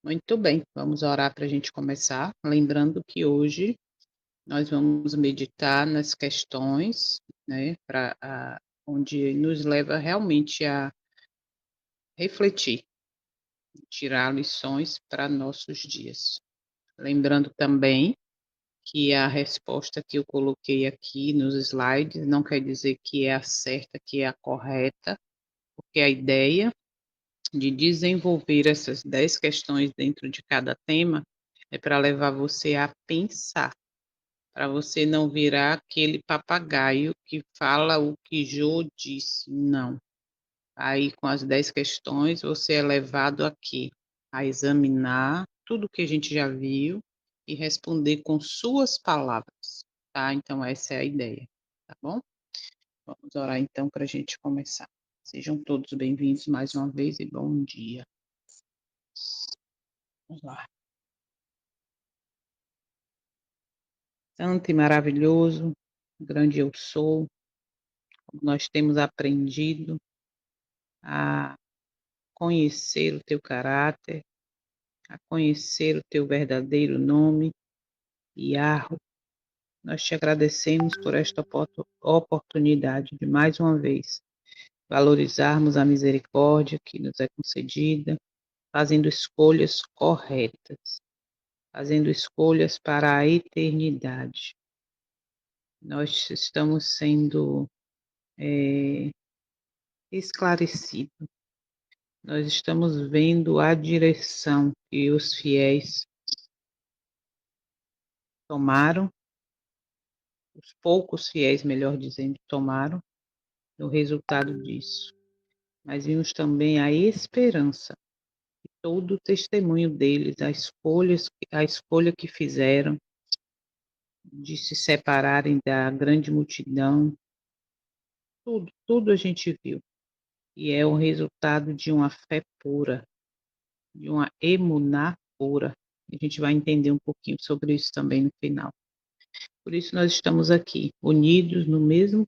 Muito bem, vamos orar para a gente começar. Lembrando que hoje nós vamos meditar nas questões, né, onde nos leva realmente a refletir, tirar lições para nossos dias. Lembrando também que a resposta que eu coloquei aqui nos slides não quer dizer que é a certa, que é a correta, porque a ideia de desenvolver essas 10 questões dentro de cada tema é para levar você a pensar, para você não virar aquele papagaio que fala o que Jô disse, não. Aí, com as 10 questões, você é levado aqui a examinar tudo que a gente já viu e responder com suas palavras, tá? Então, essa é a ideia, tá bom? Vamos orar então para a gente começar. Sejam todos bem-vindos mais uma vez e bom dia. Vamos lá. Santo e maravilhoso, grande eu sou, nós temos aprendido a conhecer o teu caráter, a conhecer o teu verdadeiro nome, Yahweh. Nós te agradecemos por esta oportunidade de mais uma vez valorizarmos a misericórdia que nos é concedida, fazendo escolhas corretas, fazendo escolhas para a eternidade. Nós estamos sendo esclarecidos. Nós estamos vendo a direção que os fiéis tomaram, os poucos fiéis, melhor dizendo, tomaram, o resultado disso. Mas vimos também a esperança, todo o testemunho deles, a escolha que fizeram de se separarem da grande multidão, tudo a gente viu. E é o resultado de uma fé pura, de uma emuná pura. A gente vai entender um pouquinho sobre isso também no final. Por isso nós estamos aqui, unidos no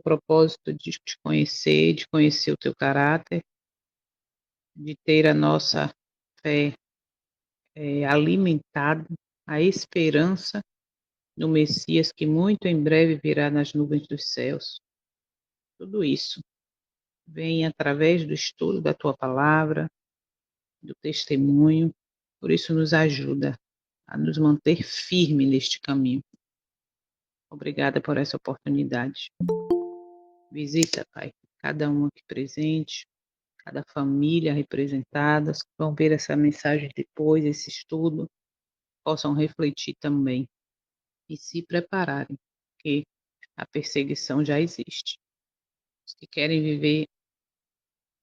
propósito de te conhecer, de conhecer o teu caráter, de ter a nossa fé alimentada, a esperança no Messias que muito em breve virá nas nuvens dos céus. Tudo isso vem através do estudo da tua palavra, do testemunho, por isso nos ajuda a nos manter firme neste caminho. Obrigada por essa oportunidade. Visita, Pai, cada um aqui presente, cada família representada, que vão ver essa mensagem depois, esse estudo, possam refletir também e se prepararem, porque a perseguição já existe. Os que querem viver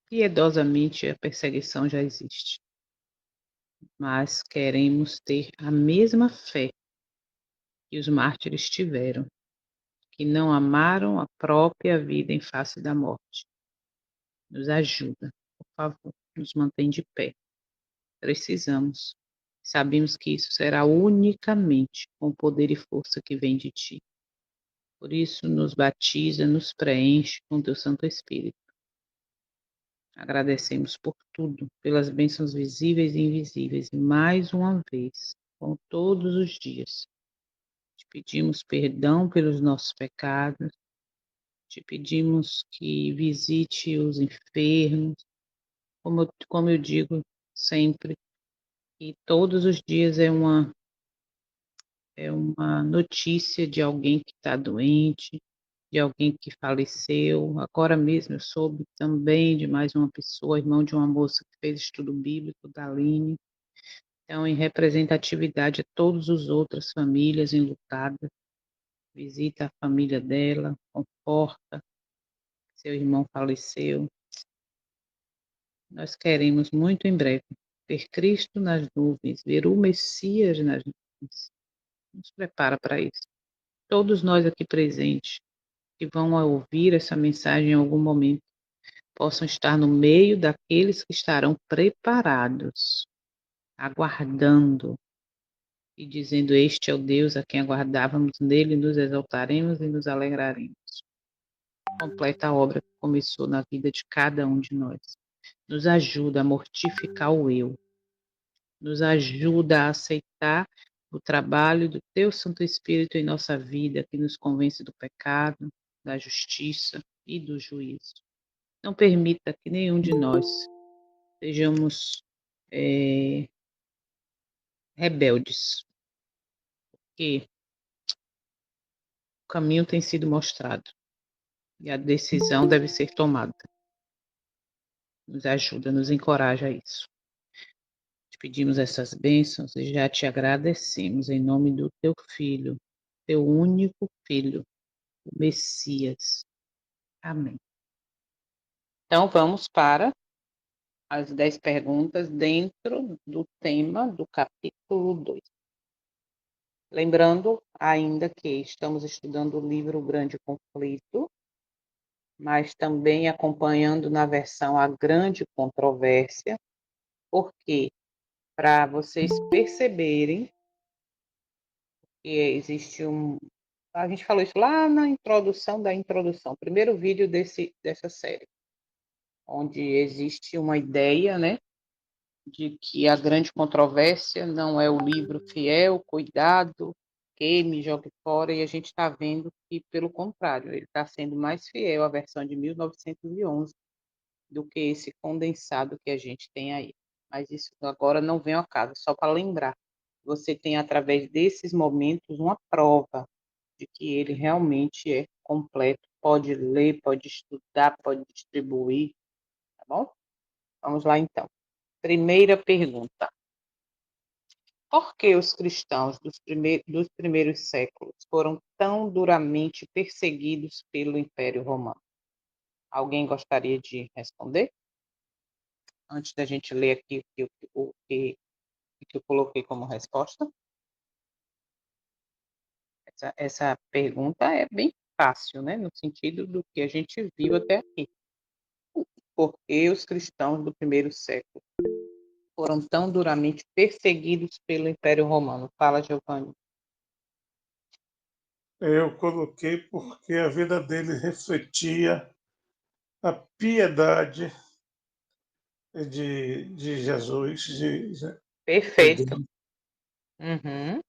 piedosamente, a perseguição já existe. Mas queremos ter a mesma fé que os mártires tiveram, que não amaram a própria vida em face da morte. Nos ajuda, por favor, nos mantém de pé. Precisamos. Sabemos que isso será unicamente com o poder e força que vem de Ti. Por isso, nos batiza, nos preenche com Teu Santo Espírito. Agradecemos por tudo, pelas bênçãos visíveis e invisíveis, e mais uma vez, com todos os dias. Te pedimos perdão pelos nossos pecados, te pedimos que visite os enfermos, como eu digo sempre, e todos os dias é uma notícia de alguém que está doente, de alguém que faleceu. Agora mesmo eu soube também de mais uma pessoa, irmão de uma moça que fez estudo bíblico, da Aline. Então, em representatividade a todas as outras famílias enlutadas, visita a família dela, conforta, seu irmão faleceu. Nós queremos muito em breve ver Cristo nas nuvens, ver o Messias nas nuvens. Nos prepara para isso. Todos nós aqui presentes que vão ouvir essa mensagem em algum momento possam estar no meio daqueles que estarão preparados, aguardando e dizendo: Este é o Deus a quem aguardávamos, nele nos exaltaremos e nos alegraremos. Completa a obra que começou na vida de cada um de nós. Nos ajuda a mortificar o eu, nos ajuda a aceitar o trabalho do Teu Santo Espírito em nossa vida, que nos convence do pecado, da justiça e do juízo. Não permita que nenhum de nós sejamos rebeldes, que o caminho tem sido mostrado e a decisão deve ser tomada. Nos ajuda, nos encoraja a isso. Te pedimos essas bênçãos e já te agradecemos em nome do Teu Filho, Teu único Filho, o Messias. Amém. Então, vamos para as 10 perguntas dentro do tema do capítulo 2. Lembrando ainda que estamos estudando o livro Grande Conflito, mas também acompanhando na versão A Grande Controvérsia, porque para vocês perceberem que existe a gente falou isso lá na introdução da introdução, primeiro vídeo dessa série, onde existe uma ideia, né, de que a grande controvérsia não é o livro fiel, cuidado, queime, jogue fora, e a gente está vendo que, pelo contrário, ele está sendo mais fiel à versão de 1911 do que esse condensado que a gente tem aí. Mas isso agora não vem ao caso, só para lembrar. Você tem, através desses momentos, uma prova de que ele realmente é completo. Pode ler, pode estudar, pode distribuir, tá bom? Vamos lá, então. Primeira pergunta. Por que os cristãos dos primeiros séculos foram tão duramente perseguidos pelo Império Romano? Alguém gostaria de responder? Antes da gente ler aqui o que eu coloquei como resposta. Essa pergunta é bem fácil, né? No sentido do que a gente viu até aqui. Por que os cristãos do primeiro século foram tão duramente perseguidos pelo Império Romano? Fala, Giovanni. Eu coloquei porque a vida dele refletia a piedade de Jesus, de Perfeito. Deus. Uhum, muito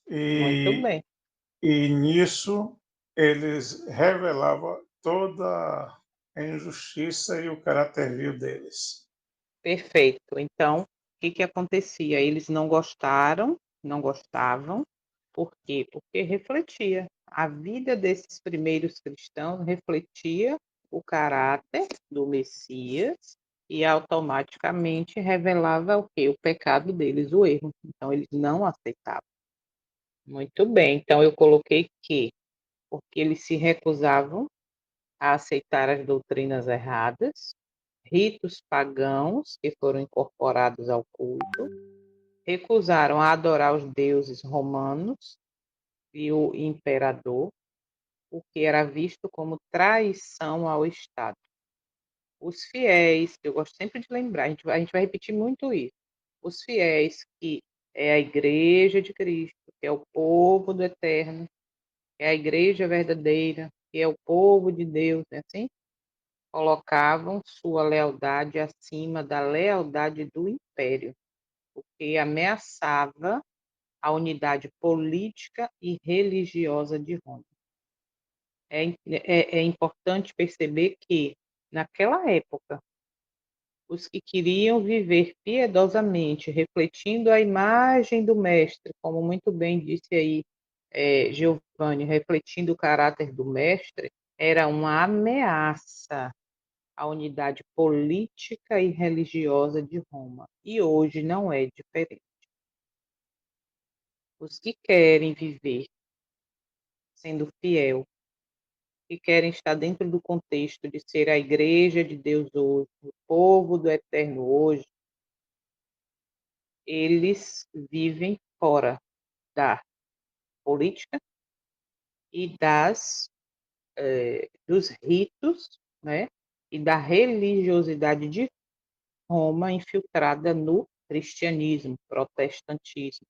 E, bem. e nisso eles revelavam toda a injustiça e o caráter vil deles. Perfeito. Então, o que acontecia? Eles não gostaram, não gostavam. Por quê? Porque refletia. A vida desses primeiros cristãos refletia o caráter do Messias e automaticamente revelava o quê? O pecado deles, o erro. Então, eles não aceitavam. Muito bem. Então, eu coloquei que, porque eles se recusavam a aceitar as doutrinas erradas, ritos pagãos que foram incorporados ao culto, recusaram a adorar os deuses romanos e o imperador, o que era visto como traição ao Estado. Os fiéis, eu gosto sempre de lembrar, a gente vai repetir muito isso, os fiéis, que é a igreja de Cristo, que é o povo do eterno, que é a igreja verdadeira, que é o povo de Deus, é assim? Colocavam sua lealdade acima da lealdade do império, o que ameaçava a unidade política e religiosa de Roma. É importante perceber que, naquela época, os que queriam viver piedosamente, refletindo a imagem do Mestre, como muito bem disse aí Giovanni, refletindo o caráter do Mestre, era uma ameaça à unidade política e religiosa de Roma. E hoje não é diferente. Os que querem viver sendo fiel, que querem estar dentro do contexto de ser a igreja de Deus hoje, o povo do eterno hoje, eles vivem fora da política e dos ritos, né, e da religiosidade de Roma infiltrada no cristianismo, protestantismo.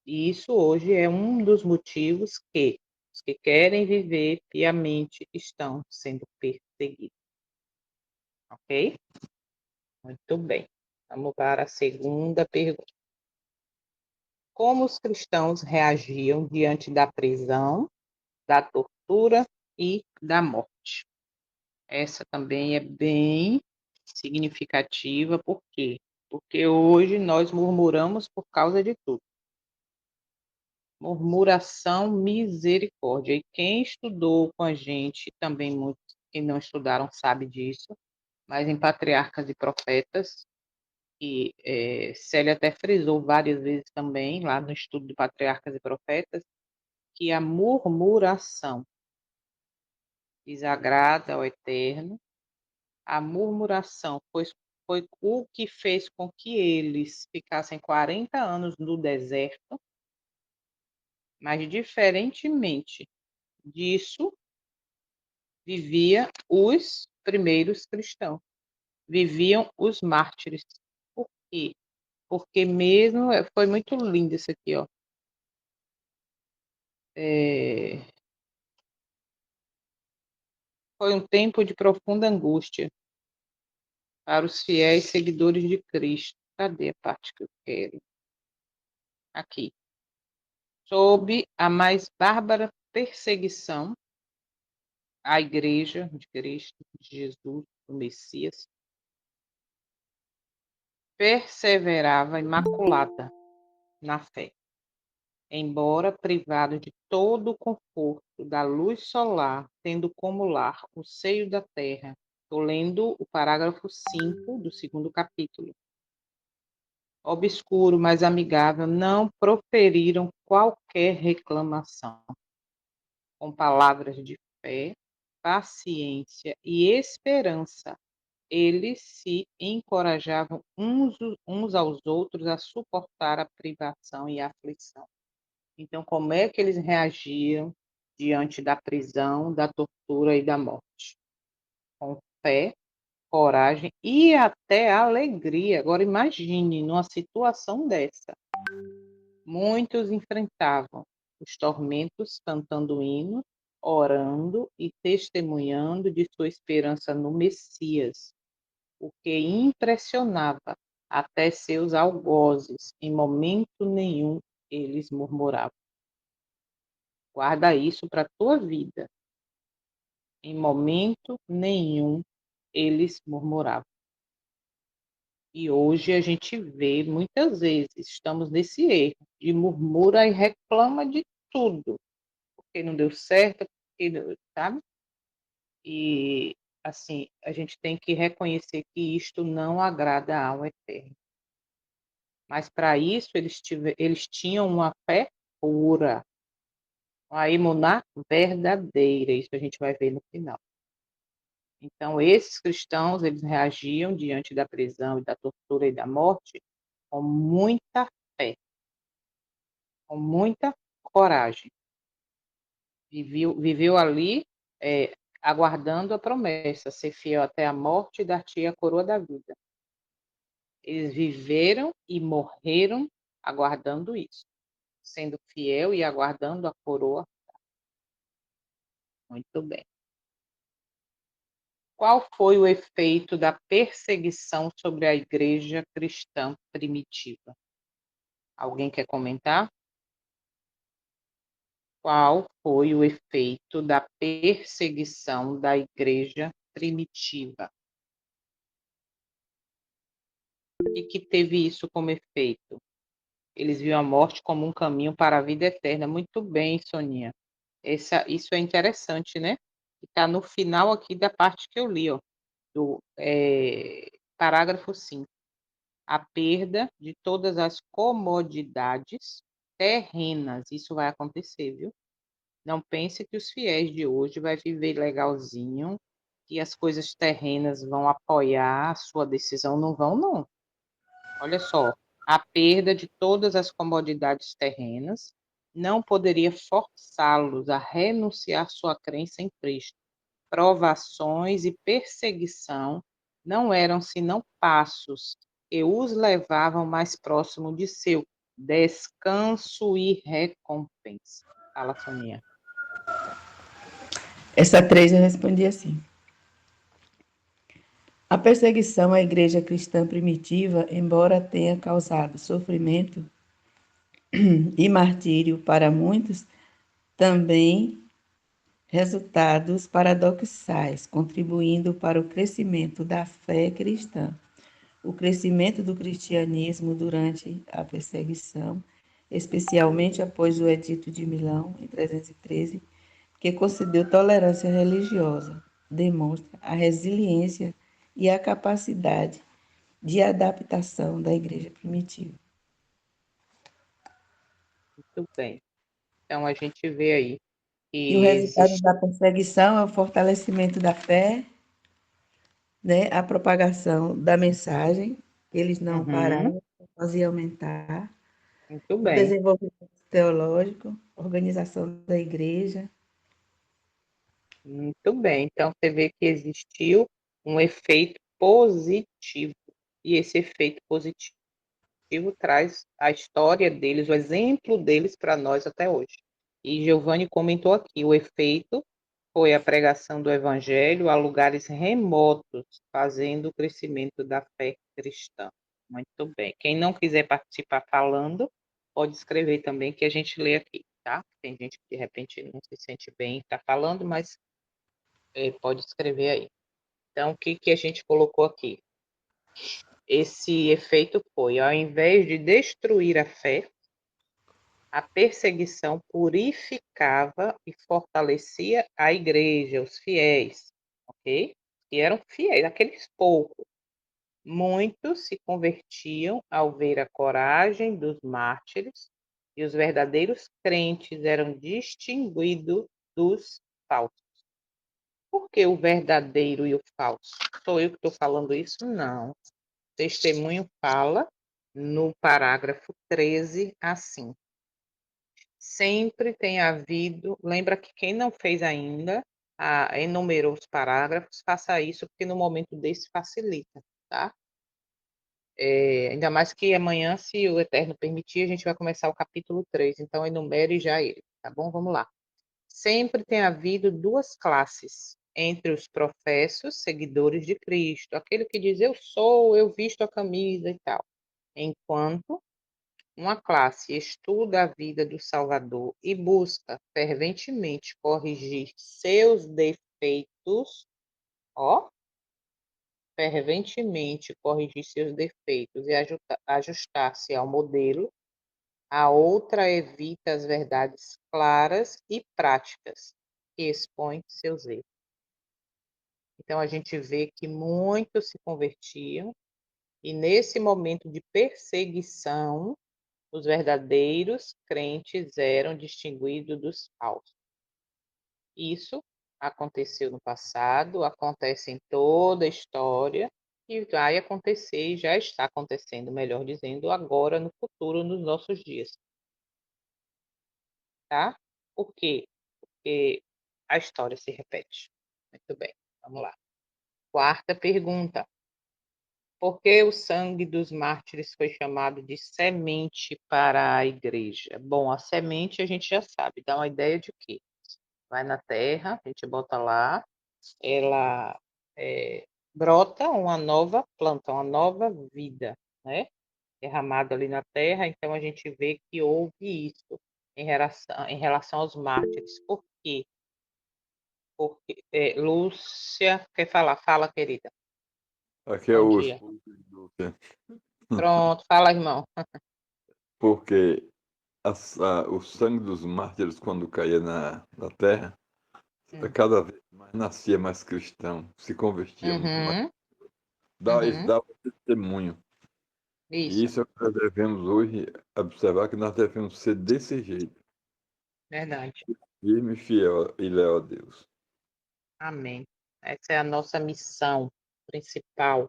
E isso hoje é um dos motivos que os que querem viver piamente estão sendo perseguidos. Ok? Muito bem. Vamos para a segunda pergunta. Como os cristãos reagiam diante da prisão, da tortura e da morte? Essa também é bem significativa, por quê? Porque hoje nós murmuramos por causa de tudo. Murmuração, misericórdia. E quem estudou com a gente, também muitos que não estudaram sabe disso, mas em Patriarcas e Profetas, e Célia até frisou várias vezes também, lá no estudo de Patriarcas e Profetas, que a murmuração desagrada ao Eterno. A murmuração foi o que fez com que eles ficassem 40 anos no deserto, mas diferentemente disso, vivia os primeiros cristãos, viviam os mártires. Por quê? Porque mesmo, foi muito lindo isso aqui, ó. Foi um tempo de profunda angústia para os fiéis seguidores de Cristo. Cadê a parte que eu quero? Aqui. Sob a mais bárbara perseguição à Igreja de Cristo, de Jesus, do Messias, perseverava imaculada na fé, embora privado de todo o conforto da luz solar, tendo como lar o seio da terra. Estou lendo o parágrafo 5 do segundo capítulo. Obscuro, mas amigável, não proferiram qualquer reclamação. Com palavras de fé, paciência e esperança, eles se encorajavam uns aos outros a suportar a privação e a aflição. Então, como é que eles reagiam diante da prisão, da tortura e da morte? Com fé, coragem e até alegria. Agora imagine numa situação dessa. Muitos enfrentavam os tormentos cantando hinos, orando e testemunhando de sua esperança no Messias, o que impressionava até seus algozes. Em momento nenhum eles murmuravam. Guarda isso para a tua vida. Em momento nenhum eles murmuravam. E hoje a gente vê, muitas vezes, estamos nesse erro de murmura e reclama de tudo, porque não deu certo, porque, sabe? E, assim, a gente tem que reconhecer que isto não agrada ao Eterno. Mas, para isso, eles tinham uma fé pura, uma emuná verdadeira. Isso a gente vai ver no final. Então, esses cristãos, eles reagiam diante da prisão e da tortura e da morte com muita fé, com muita coragem. Viveu ali aguardando a promessa, ser fiel até a morte e dar-te a coroa da vida. Eles viveram e morreram aguardando isso, sendo fiel e aguardando a coroa. Muito bem. Qual foi o efeito da perseguição sobre a igreja cristã primitiva? Alguém quer comentar? Qual foi o efeito da perseguição da igreja primitiva? E que teve isso como efeito? Eles viam a morte como um caminho para a vida eterna. Muito bem, Soninha. Isso é interessante, né? Está no final aqui da parte que eu li, ó, do parágrafo 5. A perda de todas as comodidades terrenas. Isso vai acontecer, viu? Não pense que os fiéis de hoje vai viver legalzinho, que as coisas terrenas vão apoiar a sua decisão. Não vão, não. Olha só, a perda de todas as comodidades terrenas não poderia forçá-los a renunciar sua crença em Cristo. Provações e perseguição não eram senão passos que os levavam mais próximo de seu descanso e recompensa. Fala, Soninha. Essa 3 eu respondi assim. A perseguição à igreja cristã primitiva, embora tenha causado sofrimento e martírio para muitos, também resultados paradoxais, contribuindo para o crescimento da fé cristã. O crescimento do cristianismo durante a perseguição, especialmente após o Edito de Milão, em 313, que concedeu tolerância religiosa, demonstra a resiliência e a capacidade de adaptação da igreja primitiva. Muito bem. Então, a gente vê aí E o que resultado existe. da perseguição é o fortalecimento da fé, né? A propagação da mensagem, eles não Uhum, pararam, faziam aumentar, muito o bem. desenvolvimento teológico, organização da igreja. Muito bem. Então, você vê que existiu um efeito positivo. E esse efeito positivo traz a história deles, o exemplo deles para nós até hoje. E Giovanni comentou aqui, o efeito foi a pregação do evangelho a lugares remotos, fazendo o crescimento da fé cristã. Muito bem. Quem não quiser participar falando, pode escrever também, que a gente lê aqui, tá? Tem gente que de repente não se sente bem estar falando, mas pode escrever aí. Então, o que a gente colocou aqui? Esse efeito foi, ao invés de destruir a fé, a perseguição purificava e fortalecia a igreja, os fiéis, ok? E eram fiéis, aqueles poucos. Muitos se convertiam ao ver a coragem dos mártires e os verdadeiros crentes eram distinguidos dos falsos. Por que o verdadeiro e o falso? Sou eu que estou falando isso? Não. O testemunho fala no parágrafo 13 assim. Sempre tem havido, lembra que quem não fez ainda, enumerou os parágrafos, faça isso, porque no momento desse facilita, tá? Ainda mais que amanhã, se o Eterno permitir, a gente vai começar o capítulo 3, então enumere já ele, tá bom? Vamos lá. Sempre tem havido duas classes entre os professos seguidores de Cristo, aquele que diz eu sou, eu visto a camisa e tal, enquanto uma classe estuda a vida do Salvador e busca ferventemente corrigir seus defeitos, ó, ferventemente corrigir seus defeitos e ajustar-se ao modelo, a outra evita as verdades claras e práticas e expõe seus erros. Então a gente vê que muitos se convertiam e nesse momento de perseguição, os verdadeiros crentes eram distinguidos dos falsos. Isso aconteceu no passado, acontece em toda a história e vai acontecer e já está acontecendo, melhor dizendo, agora no futuro, nos nossos dias, tá? Por quê? Porque a história se repete. Muito bem, vamos lá. Quarta pergunta. Por que o sangue dos mártires foi chamado de semente para a igreja? Bom, a semente a gente já sabe, dá uma ideia de quê? Vai na terra, a gente bota lá, ela brota uma nova planta, uma nova vida, né? Derramada ali na terra, então a gente vê que houve isso em relação aos mártires. Por quê? Porque, Lúcia, quer falar? Fala, querida. Aqui é Bom o dia. esposo de Lúcia. Pronto, fala, irmão. Porque o sangue dos mártires, quando caía na terra, Hum. cada vez mais nascia mais cristão, se convertia muito mais. Uhum, Isso uhum, dava testemunho. E isso, isso é o que nós devemos hoje observar, que nós devemos ser desse jeito, verdade. firme, fiel e leal a Deus. Amém. Essa é a nossa missão principal,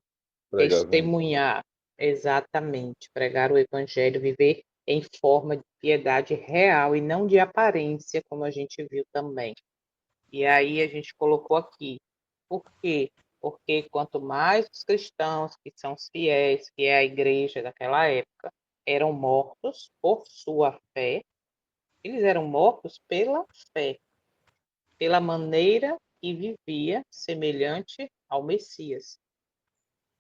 Pregar bem. testemunhar, exatamente, pregar o evangelho, viver em forma de piedade real e não de aparência, como a gente viu também. E aí a gente colocou aqui. Por quê? Porque quanto mais os cristãos, que são os fiéis, que é a igreja daquela época, eram mortos por sua fé, eles eram mortos pela fé, pela maneira que vivia semelhante ao Messias.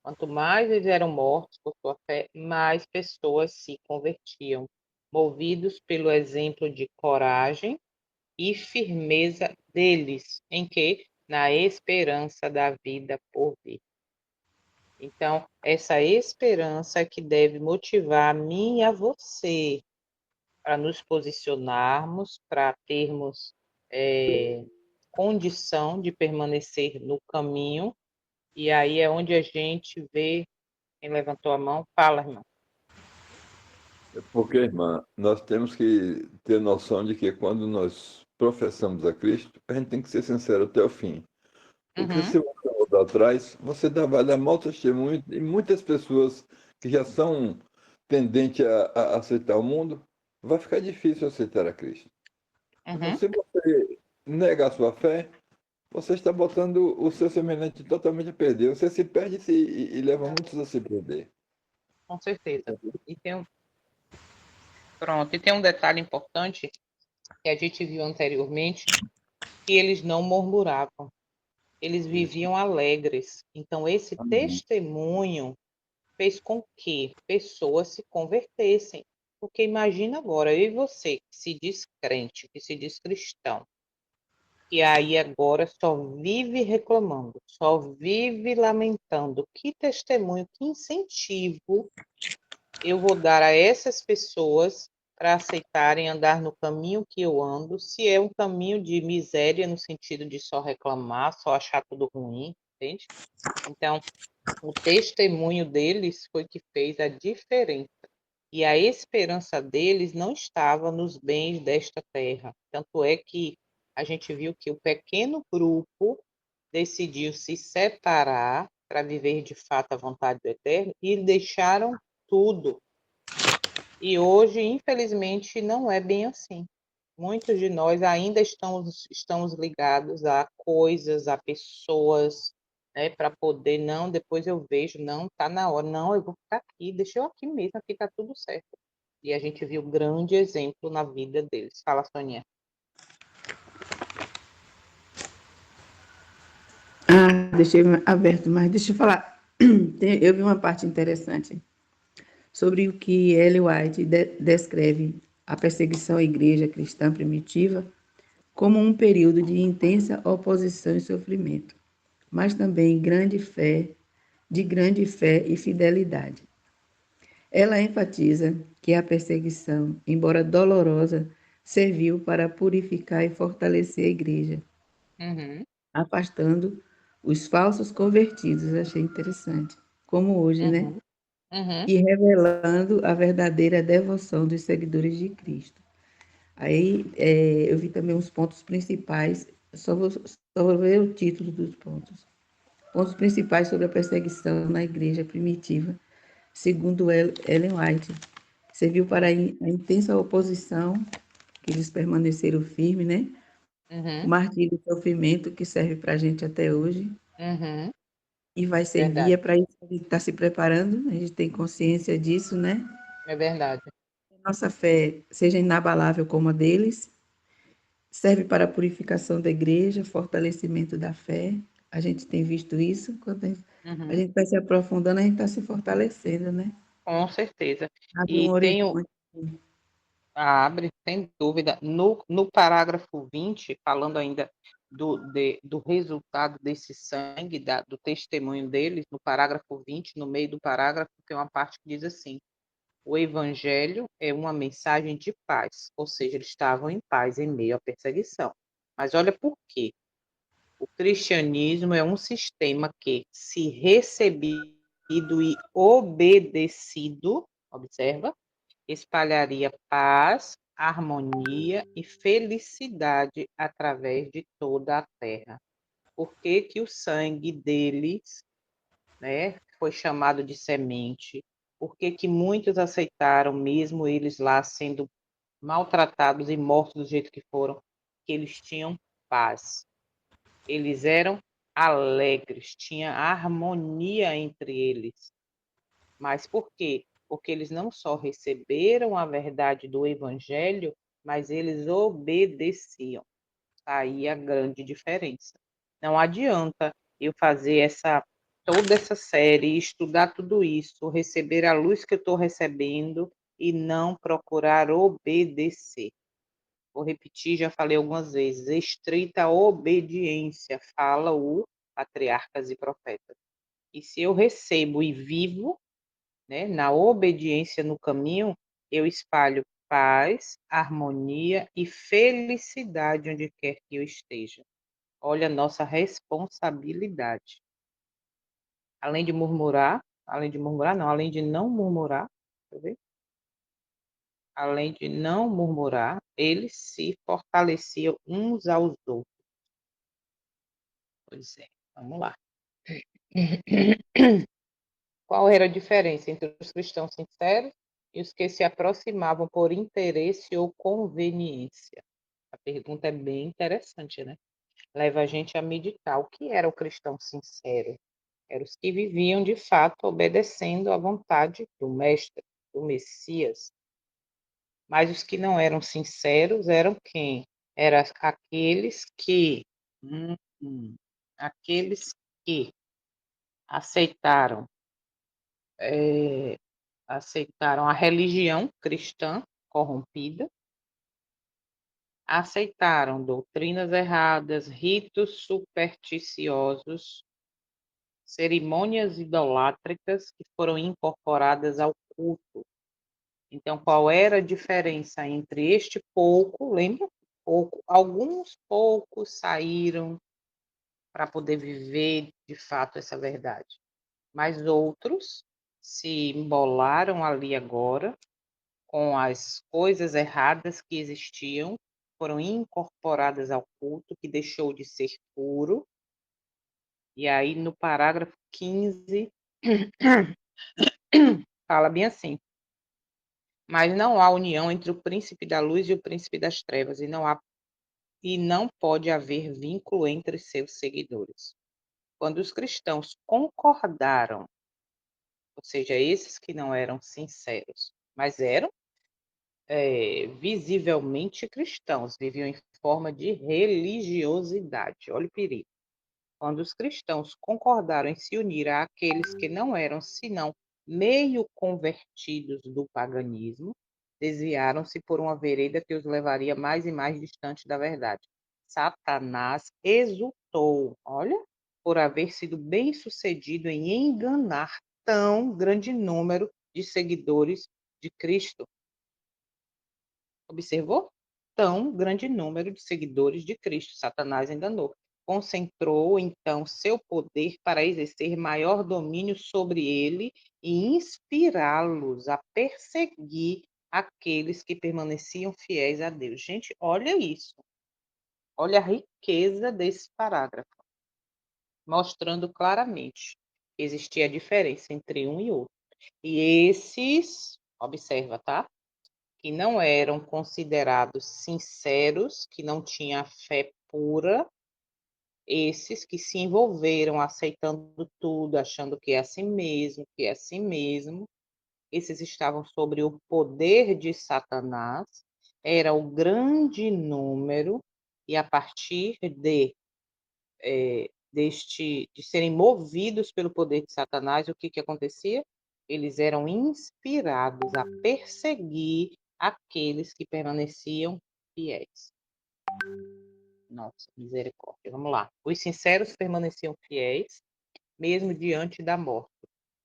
Quanto mais eles eram mortos por sua fé, mais pessoas se convertiam, movidos pelo exemplo de coragem e firmeza deles, em que? Na esperança da vida por vir. Então, essa esperança é que deve motivar a mim e a você para nos posicionarmos, para termos condição de permanecer no caminho, e aí é onde a gente vê, quem levantou a mão, fala, irmão. Porque, irmã, nós temos que ter noção de que quando nós professamos a Cristo, a gente tem que ser sincero até o fim. Porque Uhum, se você voltar atrás, você vai dar mau testemunho e muitas pessoas que já são tendentes a aceitar o mundo, vai ficar difícil aceitar a Cristo. Então, uhum, se você nega a sua fé, você está botando o seu semelhante totalmente a perder. Você se perde e leva muitos a se perder. com certeza. E pronto, e tem um detalhe importante que a gente viu anteriormente, que eles não murmuravam, eles Isso. viviam alegres. Então, esse Amém. testemunho fez com que pessoas se convertessem. Porque imagina agora, eu e você, que se diz crente, que se diz cristão, que aí agora só vive reclamando, só vive lamentando. Que testemunho, que incentivo eu vou dar a essas pessoas para aceitarem andar no caminho que eu ando, se é um caminho de miséria, no sentido de só reclamar, só achar tudo ruim, entende? Então, o testemunho deles foi que fez a diferença. E a esperança deles não estava nos bens desta terra. Tanto é que a gente viu que o pequeno grupo decidiu se separar para viver de fato a vontade do Eterno e deixaram tudo. E hoje, infelizmente, não é bem assim. Muitos de nós ainda estamos ligados a coisas, a pessoas, né, para poder, não, depois eu vejo, não, tá na hora, não, eu vou ficar aqui, deixa eu aqui mesmo, aqui tá tudo certo. E a gente viu grande exemplo na vida deles. Fala, Soninha. Deixei aberto, mas deixa eu falar. Eu vi uma parte interessante sobre o que Ellen White descreve a perseguição à igreja cristã primitiva como um período de intensa oposição e sofrimento, mas também de grande fé e fidelidade. Ela enfatiza que a perseguição, embora dolorosa, serviu para purificar e fortalecer a igreja, Uhum, afastando os falsos convertidos, achei interessante, como hoje, né? uhum, uhum, E revelando a verdadeira devoção dos seguidores de Cristo. Aí eu vi também os pontos principais, só vou ver o título dos pontos. Pontos principais sobre a perseguição na igreja primitiva, segundo Ellen White. Serviu para a intensa oposição, que eles permaneceram firmes, né? O uhum, martírio e o sofrimento, que serve para a gente até hoje, uhum, e vai servir verdade, é para isso que a gente está se preparando, a gente tem consciência disso, né? é verdade. Nossa fé seja inabalável como a deles, serve para a purificação da igreja, fortalecimento da fé. A gente tem visto isso, quando a Uhum, gente vai se aprofundando, a gente está se fortalecendo, né? com certeza. Abre um E tem horizonte. abre, sem dúvida. No parágrafo 20, falando ainda do resultado desse sangue, do testemunho deles, no parágrafo 20, no meio do parágrafo, tem uma parte que diz assim: o evangelho é uma mensagem de paz, ou seja, eles estavam em paz em meio à perseguição. Mas olha por quê. O cristianismo é um sistema que, se recebido e obedecido, observa, espalharia paz, harmonia e felicidade através de toda a terra. Por que que o sangue deles, né, foi chamado de semente? Por que que muitos aceitaram, mesmo eles lá sendo maltratados e mortos do jeito que foram? Que eles tinham paz. Eles eram alegres, tinha harmonia entre eles. Mas por quê? Porque eles não só receberam a verdade do evangelho, mas eles obedeciam. Aí a grande diferença. Não adianta eu fazer toda essa série, estudar tudo isso, receber a luz que eu estou recebendo e não procurar obedecer. Vou repetir, já falei algumas vezes, estrita obediência, fala o Patriarcas e Profetas. E se eu recebo e vivo, né, na obediência no caminho, eu espalho paz, harmonia e felicidade onde quer que eu esteja. Olha a nossa responsabilidade. Além de não murmurar, deixa eu ver. Além de não murmurar, eles se fortaleciam uns aos outros. Pois é, vamos lá. Qual era a diferença entre os cristãos sinceros e os que se aproximavam por interesse ou conveniência? A pergunta é bem interessante, né? Leva a gente a meditar. O que era o cristão sincero? Eram os que viviam, de fato, obedecendo à vontade do Mestre, do Messias. Mas os que não eram sinceros eram quem? Eram aqueles que aqueles que aceitaram aceitaram a religião cristã corrompida, aceitaram doutrinas erradas, ritos supersticiosos, cerimônias idolátricas que foram incorporadas ao culto. Então, qual era a diferença entre este pouco, lembra? Alguns poucos saíram para poder viver de fato essa verdade, mas outros se embolaram ali agora com as coisas erradas que existiam, foram incorporadas ao culto, que deixou de ser puro. E aí, no parágrafo 15, fala bem assim: mas não há união entre o príncipe da luz e o príncipe das trevas, e não pode haver vínculo entre seus seguidores. Quando os cristãos concordaram, ou seja, esses que não eram sinceros, mas eram visivelmente cristãos, viviam em forma de religiosidade. Olha o perigo. Quando os cristãos concordaram em se unir àqueles que não eram senão meio convertidos do paganismo, desviaram-se por uma vereda que os levaria mais e mais distante da verdade. Satanás exultou, olha, por haver sido bem-sucedido em enganar tão grande número de seguidores de Cristo. Observou? Tão grande número de seguidores de Cristo. Satanás enganou. Concentrou, então, seu poder para exercer maior domínio sobre ele e inspirá-los a perseguir aqueles que permaneciam fiéis a Deus. Gente, olha isso. Olha a riqueza desse parágrafo, mostrando claramente que existia a diferença entre um e outro. E esses, observa, tá? Que não eram considerados sinceros, que não tinham a fé pura, esses que se envolveram aceitando tudo, achando que é assim mesmo, que é assim mesmo, esses estavam sobre o poder de Satanás, era o grande número, e a partir de serem movidos pelo poder de Satanás, o que acontecia? Eles eram inspirados a perseguir aqueles que permaneciam fiéis. Nossa, misericórdia. Vamos lá. Os sinceros permaneciam fiéis, mesmo diante da morte.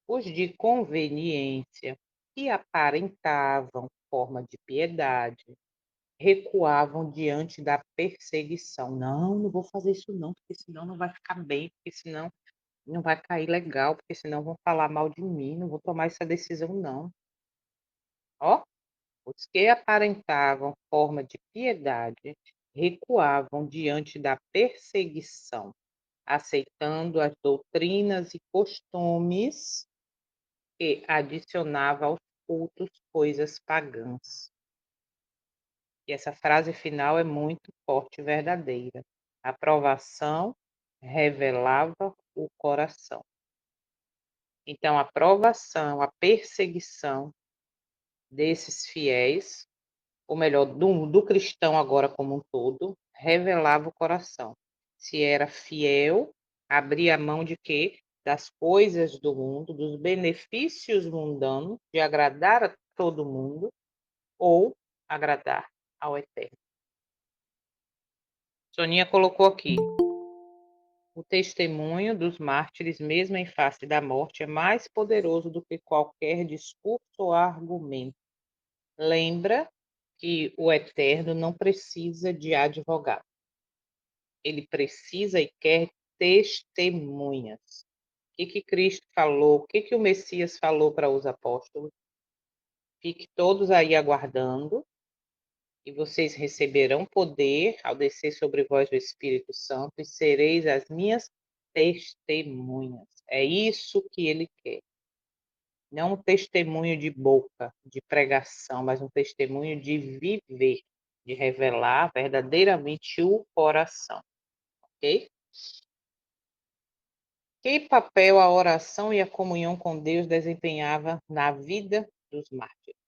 Os de conveniência, que aparentavam forma de piedade, recuavam diante da perseguição. Não vou fazer isso não, porque senão não vai ficar bem, porque senão não vai cair legal, porque senão vão falar mal de mim, não vou tomar essa decisão não. Ó, os que aparentavam forma de piedade recuavam diante da perseguição, aceitando as doutrinas e costumes que adicionava aos cultos coisas pagãs. E essa frase final é muito forte e verdadeira. A provação revelava o coração. Então, a provação, a perseguição desses fiéis, ou melhor, do cristão agora como um todo, revelava o coração. Se era fiel, abria a mão de quê? das coisas do mundo, dos benefícios mundanos, de agradar a todo mundo ou agradar ao Eterno. Soninha colocou aqui: o testemunho dos mártires, mesmo em face da morte, é mais poderoso do que qualquer discurso ou argumento. Lembra que o Eterno não precisa de advogado. Ele precisa e quer testemunhas. O que Cristo falou? O que o Messias falou para os apóstolos? Fique todos aí aguardando, e vocês receberão poder ao descer sobre vós o Espírito Santo, e sereis as minhas testemunhas. É isso que ele quer. Não um testemunho de boca, de pregação, mas um testemunho de viver, de revelar verdadeiramente o coração. Ok? Que papel a oração e a comunhão com Deus desempenhava na vida dos mártires?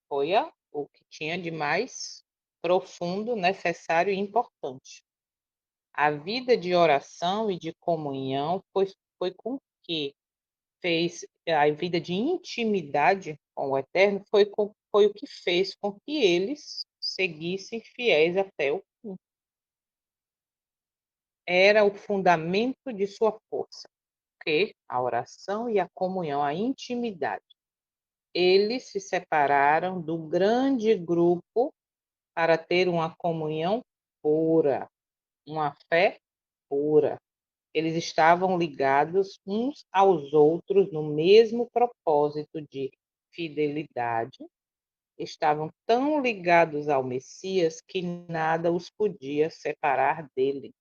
Foi o que tinha de mais profundo, necessário e importante. A vida de oração e de comunhão foi com que fez a vida de intimidade com o Eterno, foi o que fez com que eles seguissem fiéis até o fim. Era o fundamento de sua força, que a oração e a comunhão, a intimidade. Eles se separaram do grande grupo para ter uma comunhão pura, uma fé pura. Eles estavam ligados uns aos outros no mesmo propósito de fidelidade. Estavam tão ligados ao Messias que nada os podia separar dele,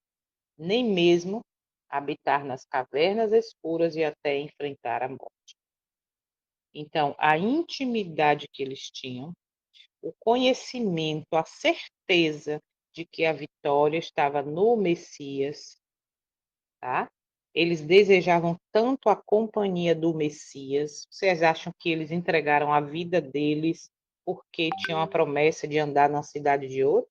nem mesmo habitar nas cavernas escuras e até enfrentar a morte. Então, a intimidade que eles tinham, o conhecimento, a certeza de que a vitória estava no Messias, tá? Eles desejavam tanto a companhia do Messias. Vocês acham que eles entregaram a vida deles porque tinham a promessa de andar na cidade de ouro?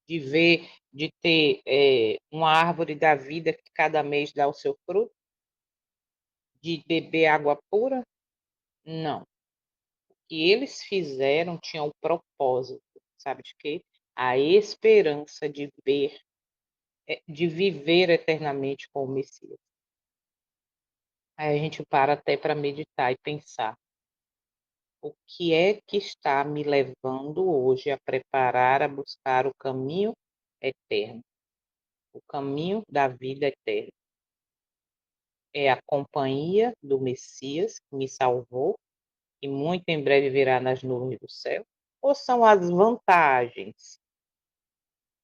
De ver, de ter uma árvore da vida que cada mês dá o seu fruto? De beber água pura? Não. O que eles fizeram tinha o propósito, sabe de quê? A esperança de de viver eternamente com o Messias. Aí a gente para até para meditar e pensar: o que é que está me levando hoje a preparar, a buscar o caminho eterno, o caminho da vida eterna? É a companhia do Messias que me salvou e muito em breve virá nas nuvens do céu? Ou são as vantagens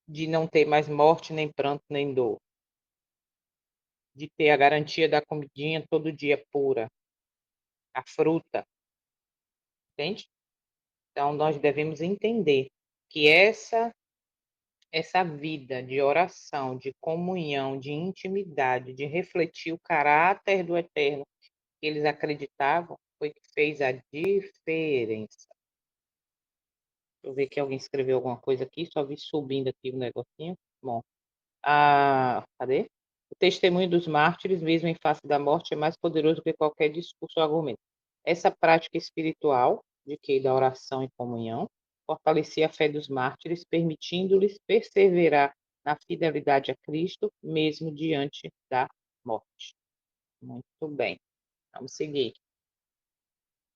de não ter mais morte, nem pranto, nem dor? De ter a garantia da comidinha todo dia pura, a fruta, entende? Então, nós devemos entender que essa vida de oração, de comunhão, de intimidade, de refletir o caráter do Eterno que eles acreditavam, foi que fez a diferença. Deixa eu ver que alguém escreveu alguma coisa aqui, só vi subindo aqui o negocinho. Bom, cadê? O testemunho dos mártires, mesmo em face da morte, é mais poderoso que qualquer discurso ou argumento. Essa prática espiritual, de que da oração e comunhão, fortalecia a fé dos mártires, permitindo-lhes perseverar na fidelidade a Cristo, mesmo diante da morte. Muito bem, vamos seguir.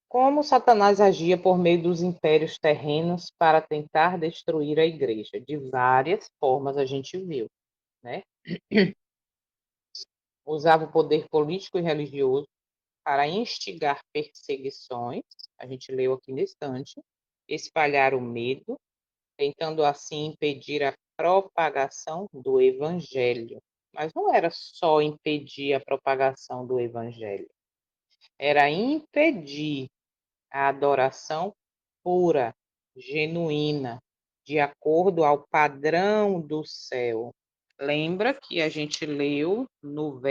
Como Satanás agia por meio dos impérios terrenos para tentar destruir a igreja? De várias formas a gente viu, né? Usava o poder político e religioso para instigar perseguições, a gente leu aqui na estante, espalhar o medo, tentando assim impedir a propagação do evangelho. Mas não era só impedir a propagação do evangelho, era impedir a adoração pura, genuína, de acordo ao padrão do céu. Lembra que a gente leu no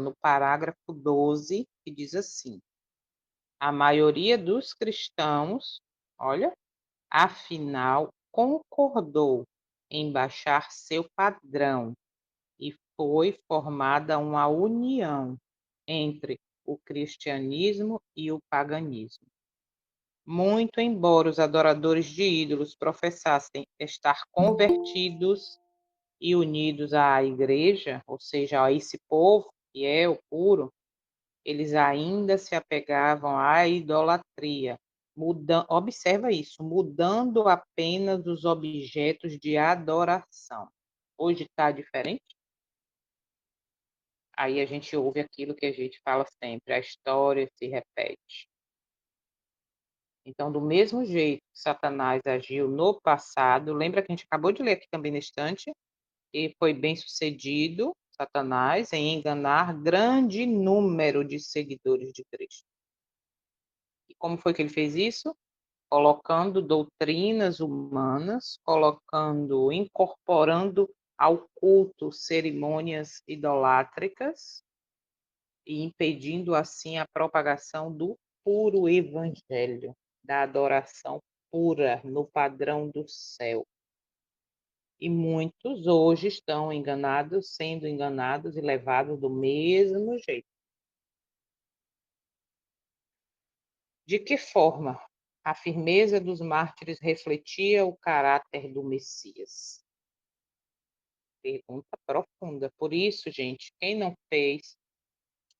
no parágrafo 12, que diz assim: a maioria dos cristãos, olha, afinal, concordou em baixar seu padrão e foi formada uma união entre o cristianismo e o paganismo. Muito embora os adoradores de ídolos professassem estar convertidos e unidos à igreja, ou seja, a esse povo fiel, puro, eles ainda se apegavam à idolatria. Observa isso, mudando apenas os objetos de adoração. Hoje está diferente? Aí a gente ouve aquilo que a gente fala sempre, a história se repete. Então, do mesmo jeito que Satanás agiu no passado, lembra que a gente acabou de ler aqui também na estante, e foi bem sucedido, Satanás, em enganar grande número de seguidores de Cristo. E como foi que ele fez isso? Colocando doutrinas humanas, incorporando ao culto cerimônias idolátricas e impedindo assim a propagação do puro evangelho, da adoração pura no padrão do céu. E muitos hoje estão enganados, sendo enganados e levados do mesmo jeito. De que forma a firmeza dos mártires refletia o caráter do Messias? Pergunta profunda. Por isso, gente, quem não fez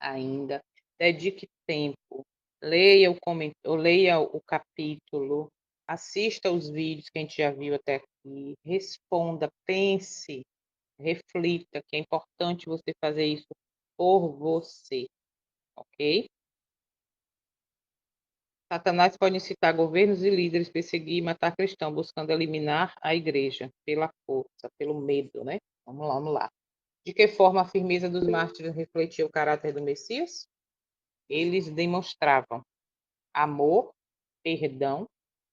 ainda, dedique tempo, leia o capítulo, assista os vídeos que a gente já viu até aqui, responda, pense, reflita, que é importante você fazer isso por você, ok? Satanás pode incitar governos e líderes, perseguir e matar cristãos, buscando eliminar a igreja pela força, pelo medo, né? Vamos lá. De que forma a firmeza dos mártires refletia o caráter do Messias? Eles demonstravam amor, perdão,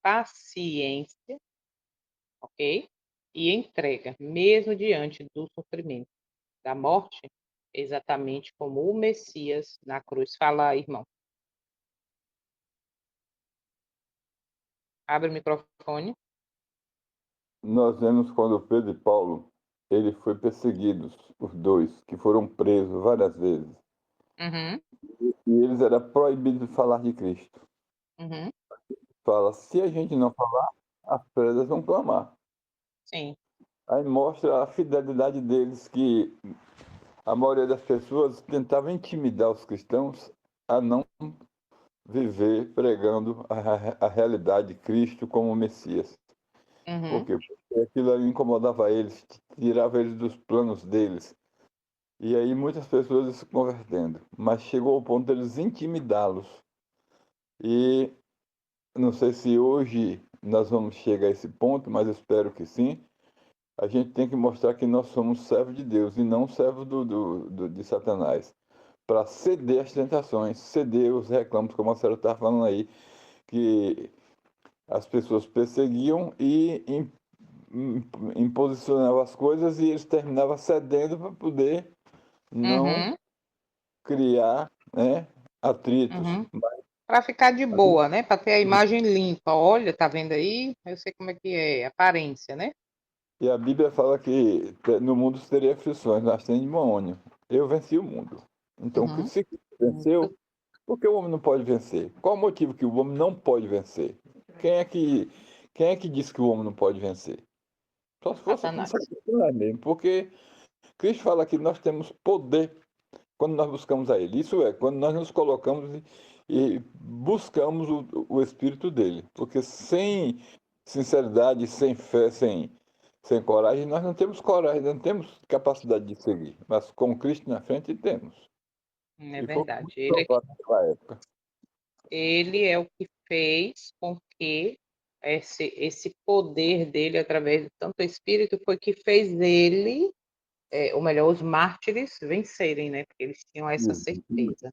paciência, ok? E entrega, mesmo diante do sofrimento, da morte, exatamente como o Messias na cruz. Fala aí, irmão. Abre o microfone. Nós vemos quando Pedro e Paulo, ele foi perseguidos, os dois, que foram presos várias vezes. Uhum, E eles era proibido de falar de Cristo. uhum, Fala, se a gente não falar, as pedras vão clamar. sim. Aí mostra a fidelidade deles, que a maioria das pessoas tentava intimidar os cristãos a não viver pregando a realidade de Cristo como Messias. Por Uhum, quê? Porque aquilo ali incomodava eles, tirava eles dos planos deles. E aí muitas pessoas se convertendo. Mas chegou ao ponto deles intimidá-los. E não sei se hoje nós vamos chegar a esse ponto, mas eu espero que sim. A gente tem que mostrar que nós somos servos de Deus e não servos de Satanás. Para ceder às tentações, ceder os reclamos, como a senhora está falando aí, que as pessoas perseguiam e imposicionavam as coisas e eles terminavam cedendo para poder não uhum, criar, né, atritos. uhum. Para ficar de boa, né? Para ter a imagem limpa. Olha, tá vendo aí? Eu sei como é que é, aparência, né? E a Bíblia fala que no mundo teria aflições, nós temos demônio. Eu venci o mundo. Então, Uhum. se venceu, por que o homem não pode vencer? Qual o motivo que o homem não pode vencer? Quem é que, quem é que diz que o homem não pode vencer? Só se fosse com Satanás. Satanás mesmo, porque Cristo fala que nós temos poder quando nós buscamos a Ele. Isso é, quando nós nos colocamos e buscamos o Espírito dele. Porque sem sinceridade, sem fé, sem coragem, nós não temos coragem, não temos capacidade de seguir. Mas com Cristo na frente temos. É E foi verdade. muito provado naquela época. Ele é o que fez com que esse poder dele, através do Santo Espírito, foi que fez ele, ou melhor, os mártires vencerem, né? Porque eles tinham essa Isso. certeza.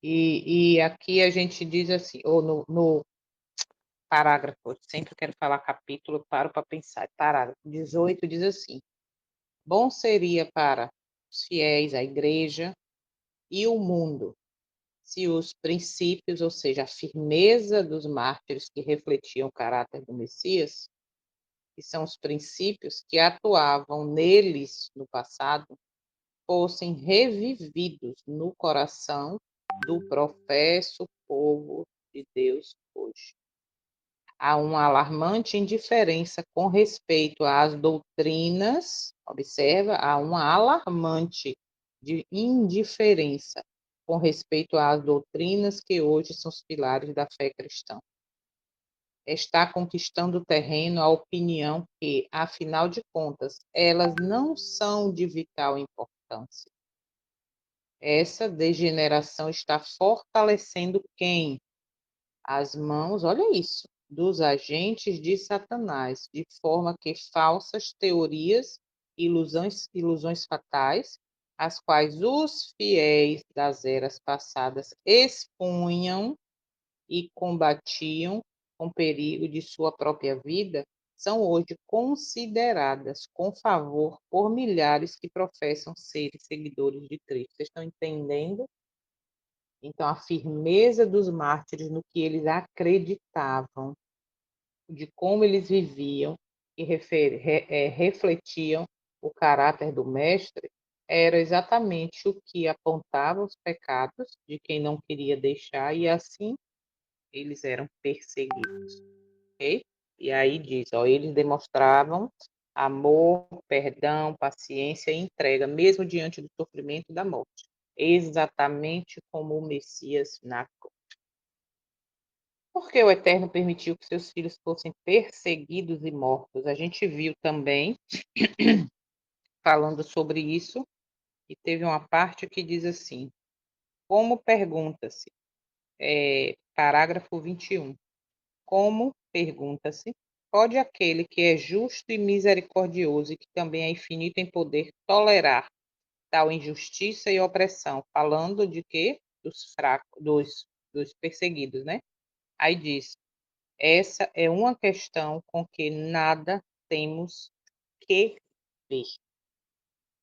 E aqui a gente diz assim, ou no parágrafo, eu sempre quero falar capítulo, paro para pensar. Parágrafo 18 diz assim: bom seria para os fiéis, a igreja e o mundo, se os princípios, ou seja, a firmeza dos mártires que refletiam o caráter do Messias, que são os princípios que atuavam neles no passado, fossem revividos no coração do professo povo de Deus hoje. Há uma alarmante indiferença com respeito às doutrinas, observa, há uma alarmante indiferença com respeito às doutrinas que hoje são os pilares da fé cristã. Está conquistando terreno a opinião que, afinal de contas, elas não são de vital importância. Essa degeneração está fortalecendo quem? As mãos, olha isso, dos agentes de Satanás, de forma que falsas teorias, ilusões fatais, as quais os fiéis das eras passadas expunham e combatiam com perigo de sua própria vida, são hoje consideradas com favor por milhares que professam ser seguidores de Cristo. Vocês estão entendendo? Então, a firmeza dos mártires no que eles acreditavam, de como eles viviam e refletiam o caráter do mestre, era exatamente o que apontava os pecados de quem não queria deixar, e assim eles eram perseguidos. Okay? E aí diz, ó, eles demonstravam amor, perdão, paciência e entrega, mesmo diante do sofrimento e da morte, exatamente como o Messias na cruz. Por que o Eterno permitiu que seus filhos fossem perseguidos e mortos? A gente viu também, falando sobre isso, e teve uma parte que diz assim, como pergunta-se, parágrafo 21, como, pergunta-se, pode aquele que é justo e misericordioso e que também é infinito em poder tolerar tal injustiça e opressão? Falando de quê? Dos fracos, dos perseguidos, né? Aí diz, essa é uma questão com que nada temos que ver.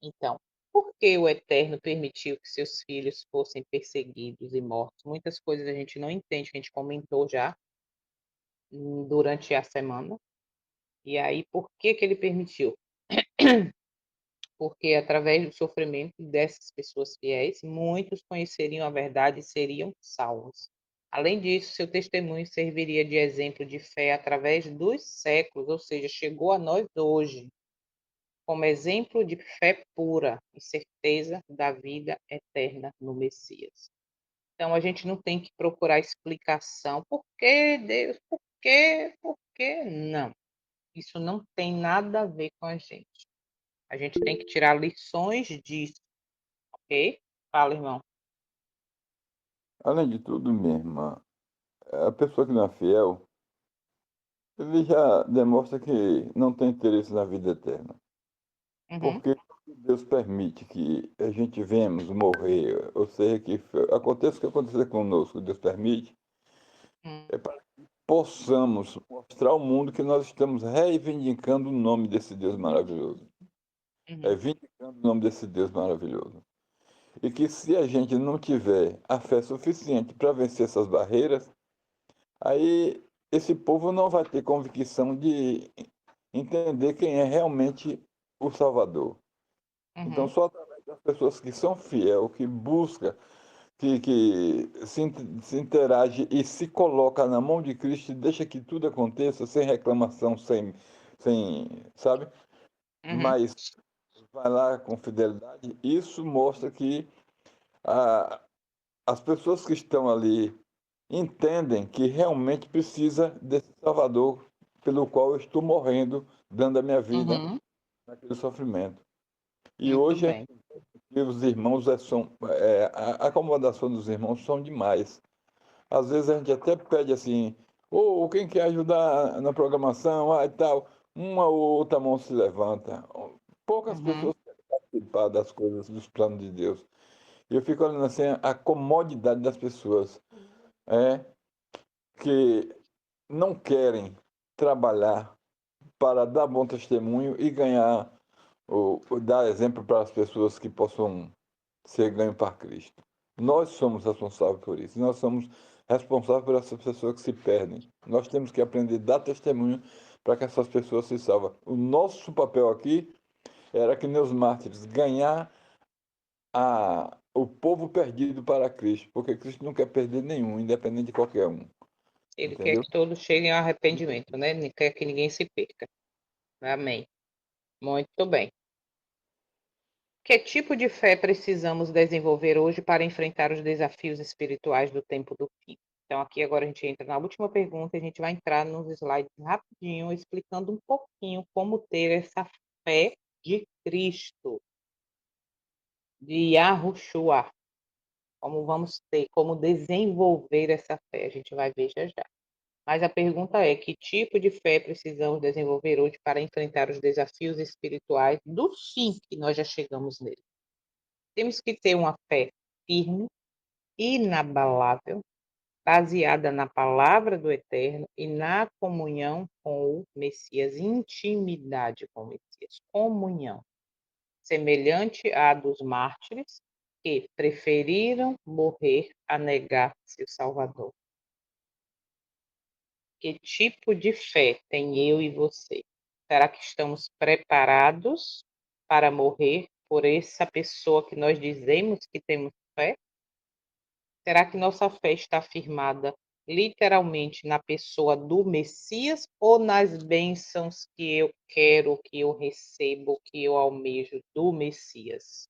Então, por que o Eterno permitiu que seus filhos fossem perseguidos e mortos? Muitas coisas a gente não entende, que a gente comentou já durante a semana. E aí, por que ele permitiu? Porque através do sofrimento dessas pessoas fiéis, muitos conheceriam a verdade e seriam salvos. Além disso, seu testemunho serviria de exemplo de fé através dos séculos, ou seja, chegou a nós hoje, como exemplo de fé pura e certeza da vida eterna no Messias. Então, a gente não tem que procurar explicação. Por que Deus? Por quê? Por quê? Não. Isso não tem nada a ver com a gente. A gente tem que tirar lições disso, ok? Fala, irmão. Além de tudo, minha irmã, a pessoa que não é fiel, ele já demonstra que não tem interesse na vida eterna. Uhum, Porque Deus permite que a gente venhamos morrer, ou seja, que aconteça o que acontecer conosco, Deus permite, uhum, é para que possamos mostrar ao mundo que nós estamos reivindicando o nome desse Deus maravilhoso. uhum, Reivindicando o nome desse Deus maravilhoso. E que se a gente não tiver a fé suficiente para vencer essas barreiras, aí esse povo não vai ter convicção de entender quem é realmente o Salvador. Então, uhum, só através das pessoas que são fiel, que busca, que se interage e se coloca na mão de Cristo e deixa que tudo aconteça sem reclamação, sem, sabe? uhum, Mas vai lá com fidelidade. Isso mostra que a, as pessoas que estão ali entendem que realmente precisa desse Salvador pelo qual eu estou morrendo, dando a minha vida uhum. naquele sofrimento. E Muito hoje bem. os irmãos a acomodação dos irmãos são demais. Às vezes a gente até pede assim, ou quem quer ajudar na programação, e tal, uma ou outra mão se levanta. Poucas Uhum, pessoas querem participar das coisas, dos planos de Deus. E eu fico olhando assim a comodidade das pessoas, é que não querem trabalhar para dar bom testemunho e ganhar, ou dar exemplo para as pessoas que possam ser ganho para Cristo. Nós somos responsáveis por isso. Nós somos responsáveis por essas pessoas que se perdem. Nós temos que aprender a dar testemunho para que essas pessoas se salvem. O nosso papel aqui era que nem os mártires, ganhar o povo perdido para Cristo, porque Cristo não quer perder nenhum, independente de qualquer um. Ele quer Entendeu? que todos cheguem ao arrependimento, né? Não quer que ninguém se perca. Amém. Muito bem. Que tipo de fé precisamos desenvolver hoje para enfrentar os desafios espirituais do tempo do fim? Então, aqui agora a gente entra na última pergunta, a gente vai entrar nos slides rapidinho, explicando um pouquinho como ter essa fé de Cristo, de Yahushua. Como vamos ter, como desenvolver essa fé, a gente vai ver já já. Mas a pergunta é: que tipo de fé precisamos desenvolver hoje para enfrentar os desafios espirituais do fim que nós já chegamos nele? Temos que ter uma fé firme, inabalável, baseada na palavra do Eterno e na comunhão com o Messias, intimidade com o Messias, comunhão, semelhante à dos mártires que preferiram morrer a negar seu Salvador. Que tipo de fé tem eu e você? Será que estamos preparados para morrer por essa pessoa que nós dizemos que temos fé? Será que nossa fé está firmada literalmente na pessoa do Messias ou nas bênçãos que eu quero, que eu recebo, que eu almejo do Messias?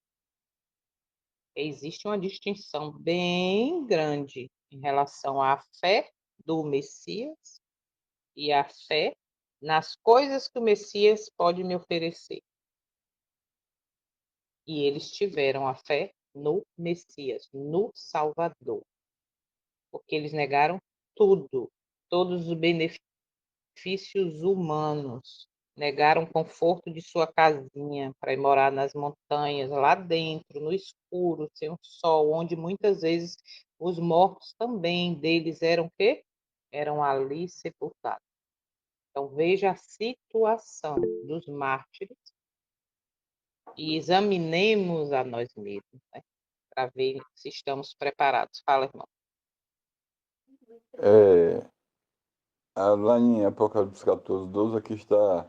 Existe uma distinção bem grande em relação à fé do Messias e a fé nas coisas que o Messias pode me oferecer. E eles tiveram a fé no Messias, no Salvador, porque eles negaram tudo, todos os benefícios humanos, negaram o conforto de sua casinha para ir morar nas montanhas, lá dentro, no escuro, sem o sol, onde muitas vezes os mortos também deles eram o quê? Eram ali sepultados. Então, veja a situação dos mártires e examinemos a nós mesmos, né? Para ver se estamos preparados. Fala, irmão. Lá em Apocalipse 14, 12, aqui está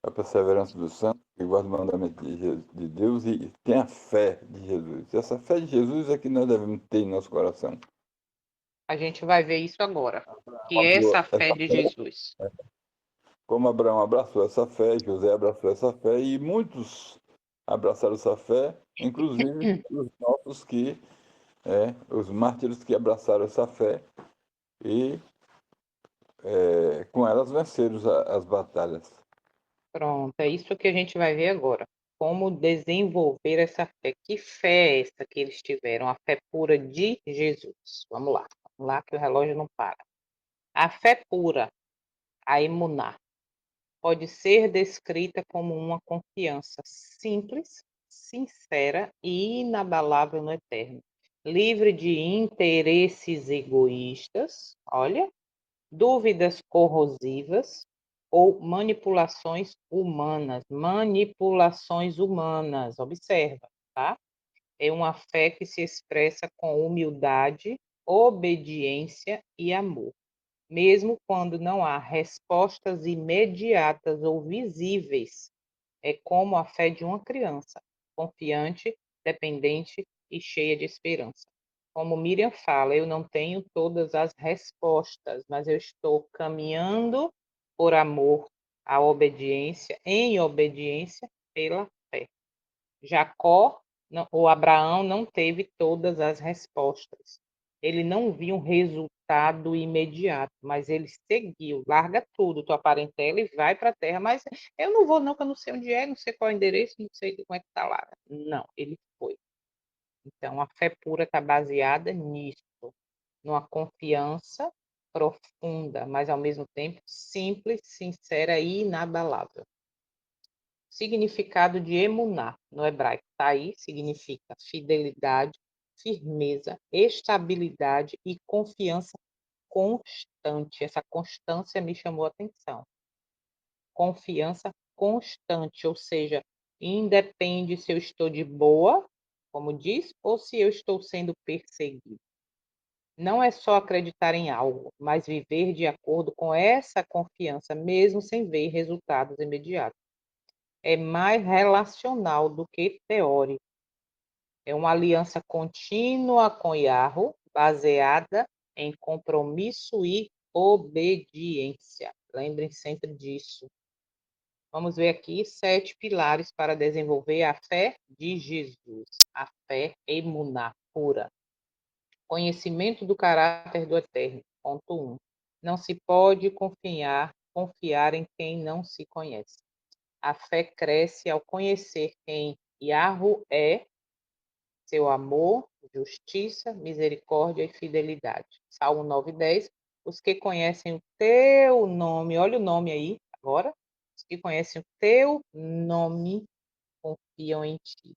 a perseverança dos santos, que guarda o mandamento de Deus e tem a fé de Jesus. Essa fé de Jesus é que nós devemos ter em nosso coração. A gente vai ver isso agora. Que é essa fé de Jesus. Como Abraão abraçou essa fé, José abraçou essa fé e muitos abraçaram essa fé, inclusive os nossos os mártires que abraçaram essa fé e com elas venceram as batalhas. Pronto, é isso que a gente vai ver agora. Como desenvolver essa fé. Que fé é essa que eles tiveram? A fé pura de Jesus. Vamos lá que o relógio não para. A fé pura, a emuná, pode ser descrita como uma confiança simples, sincera e inabalável no Eterno, livre de interesses egoístas, olha, dúvidas corrosivas ou manipulações humanas. Manipulações humanas, observa, tá? É uma fé que se expressa com humildade, obediência e amor, mesmo quando não há respostas imediatas ou visíveis. É como a fé de uma criança, confiante, dependente e cheia de esperança. Como Miriam fala, eu não tenho todas as respostas, mas eu estou caminhando por amor à obediência, em obediência pela fé. Jacó, ou Abraão, não teve todas as respostas. Ele não viu um resultado imediato, mas ele seguiu. Larga tudo, tua parentela, e vai para a terra. Mas eu não vou não, que eu não sei onde é, não sei qual é o endereço, não sei como é que está lá. Não, ele foi. Então, a fé pura está baseada nisso, numa confiança profunda, mas ao mesmo tempo simples, sincera e inabalável. Significado de emuná no hebraico está aí, significa fidelidade, firmeza, estabilidade e confiança constante. Essa constância me chamou a atenção. Confiança constante, ou seja, independe se eu estou de boa, como diz, ou se eu estou sendo perseguido. Não é só acreditar em algo, mas viver de acordo com essa confiança, mesmo sem ver resultados imediatos. É mais relacional do que teórico. É uma aliança contínua com Yahweh, baseada em compromisso e obediência. Lembrem sempre disso. Vamos ver aqui 7 pilares para desenvolver a fé de Jesus. A fé emuná, pura. Conhecimento do caráter do Eterno. Ponto 1. Não se pode confiar em quem não se conhece. A fé cresce ao conhecer quem Yahweh é, seu amor, justiça, misericórdia e fidelidade. Salmo 9:10. Os que conhecem o teu nome, olha o nome aí agora. Os que conhecem o teu nome confiam em ti.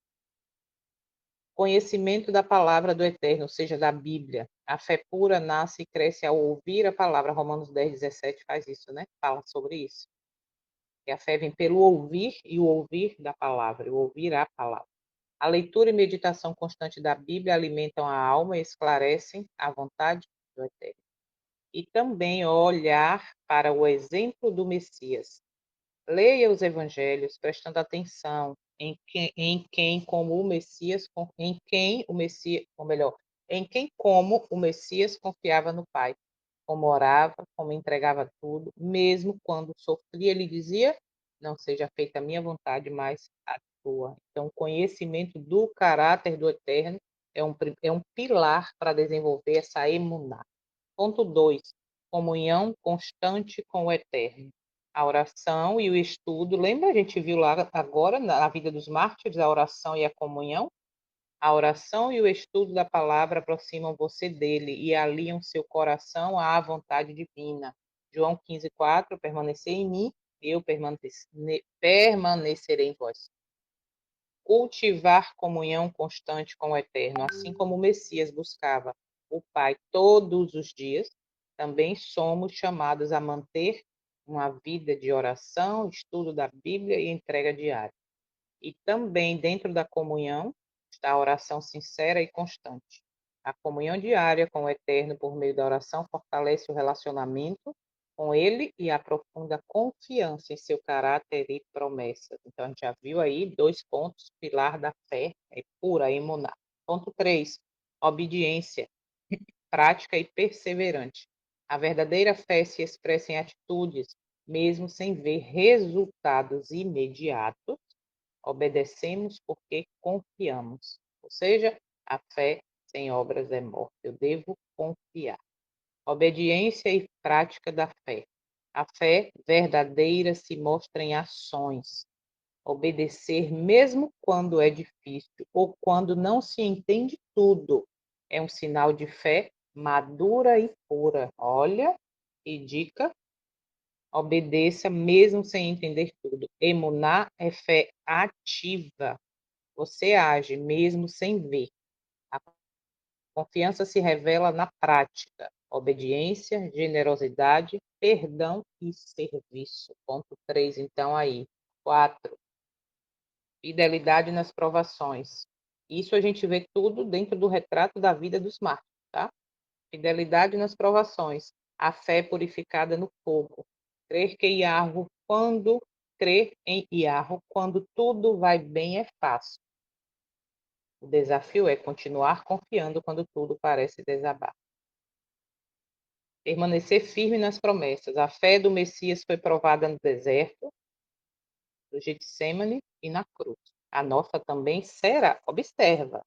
Conhecimento da palavra do Eterno, ou seja, da Bíblia. A fé pura nasce e cresce ao ouvir a palavra. Romanos 10:17 faz isso, né? Fala sobre isso. E a fé vem pelo ouvir e o ouvir da palavra, o ouvir a palavra. A leitura e meditação constante da Bíblia alimentam a alma e esclarecem a vontade do Eterno. E também olhar para o exemplo do Messias. Leia os evangelhos, prestando atenção em quem como o Messias, confiava no Pai, como orava, como entregava tudo, mesmo quando sofria, ele dizia: não seja feita a minha vontade, mas a tua. Então, o conhecimento do caráter do Eterno é um pilar para desenvolver essa emuná. Ponto 2. Comunhão constante com o Eterno. A oração e o estudo. Lembra, a gente viu lá agora, na vida dos mártires, a oração e a comunhão? A oração e o estudo da palavra aproximam você dele e aliam seu coração à vontade divina. João 15:4, permanecer em mim, eu permanecerei em vós. Cultivar comunhão constante com o Eterno, assim como o Messias buscava o Pai todos os dias, também somos chamados a manter uma vida de oração, estudo da Bíblia e entrega diária. E também dentro da comunhão está a oração sincera e constante. A comunhão diária com o Eterno por meio da oração fortalece o relacionamento com Ele e aprofunda a confiança em seu caráter e promessas. Então, a gente já viu aí 2 pontos, pilar da fé, é pura, emuná. Ponto 3, obediência, prática e perseverante. A verdadeira fé se expressa em atitudes, mesmo sem ver resultados imediatos. Obedecemos porque confiamos. Ou seja, a fé sem obras é morta. Eu devo confiar. Obediência e prática da fé. A fé verdadeira se mostra em ações. Obedecer mesmo quando é difícil ou quando não se entende tudo é um sinal de fé madura e pura. Olha, e dica: obedeça mesmo sem entender tudo. Emuná é fé ativa. Você age mesmo sem ver. A confiança se revela na prática. Obediência, generosidade, perdão e serviço. Ponto 3, então, aí. 4, fidelidade nas provações. Isso a gente vê tudo dentro do retrato da vida dos mártires, tá? Fidelidade nas provações. A fé purificada no fogo. Crer em Yahweh quando tudo vai bem é fácil. O desafio é continuar confiando quando tudo parece desabar. Permanecer firme nas promessas. A fé do Messias foi provada no deserto, no Getsemane e na cruz. A nossa também será. Observa.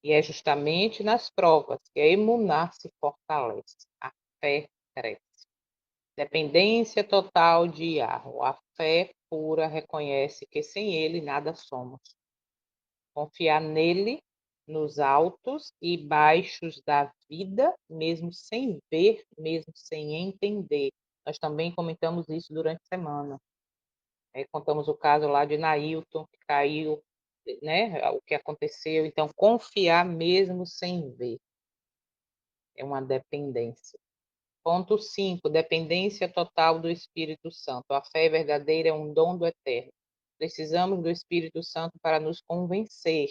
E é justamente nas provas que a emuná se fortalece. A fé cresce. Dependência total de Yahweh. A fé pura reconhece que sem ele nada somos. Confiar nele nos altos e baixos da vida, mesmo sem ver, mesmo sem entender. Nós também comentamos isso durante a semana. Contamos o caso lá de Nailton, que caiu, né? O que aconteceu. Então, confiar mesmo sem ver. É uma dependência. Ponto 5, dependência total do Espírito Santo. A fé verdadeira é um dom do Eterno. Precisamos do Espírito Santo para nos convencer,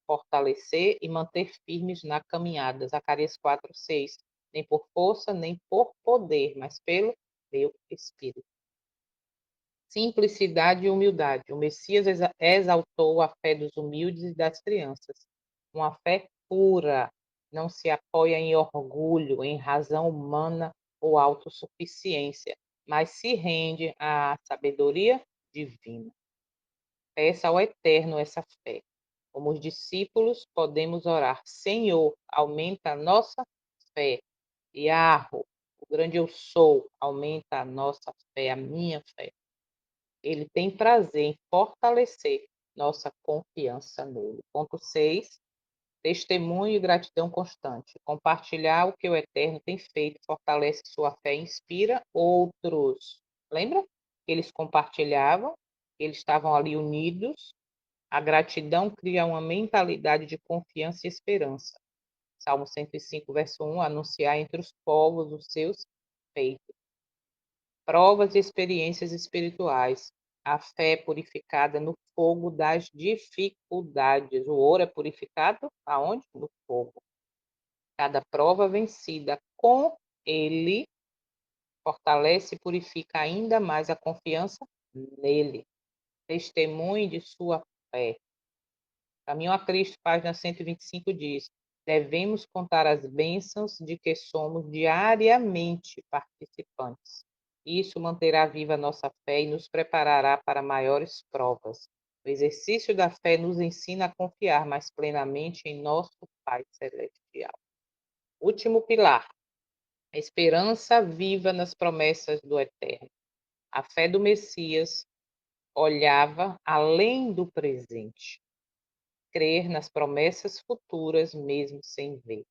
fortalecer e manter firmes na caminhada. Zacarias 4:6. Nem por força, nem por poder, mas pelo meu Espírito. Simplicidade e humildade. O Messias exaltou a fé dos humildes e das crianças. Uma fé pura não se apoia em orgulho, em razão humana ou autossuficiência, mas se rende à sabedoria divina. Peça ao Eterno essa fé. Como os discípulos, podemos orar: Senhor, aumenta a nossa fé. Yahweh, o grande eu sou, aumenta a nossa fé, a minha fé. Ele tem prazer em fortalecer nossa confiança nele. Ponto 6. Testemunho e gratidão constante. Compartilhar o que o Eterno tem feito fortalece sua fé e inspira outros. Lembra? Eles compartilhavam, eles estavam ali unidos. A gratidão cria uma mentalidade de confiança e esperança. Salmo 105, verso 1, anunciar entre os povos os seus feitos. Provas e experiências espirituais. A fé é purificada no fogo das dificuldades. O ouro é purificado aonde? No fogo. Cada prova vencida com ele fortalece e purifica ainda mais a confiança nele. Testemunhe de sua fé. Caminho a Cristo, página 125 diz: devemos contar as bênçãos de que somos diariamente participantes. Isso manterá viva nossa fé e nos preparará para maiores provas. O exercício da fé nos ensina a confiar mais plenamente em nosso Pai Celestial. Último pilar: a esperança viva nas promessas do Eterno. A fé do Messias olhava além do presente. Crer nas promessas futuras mesmo sem ver.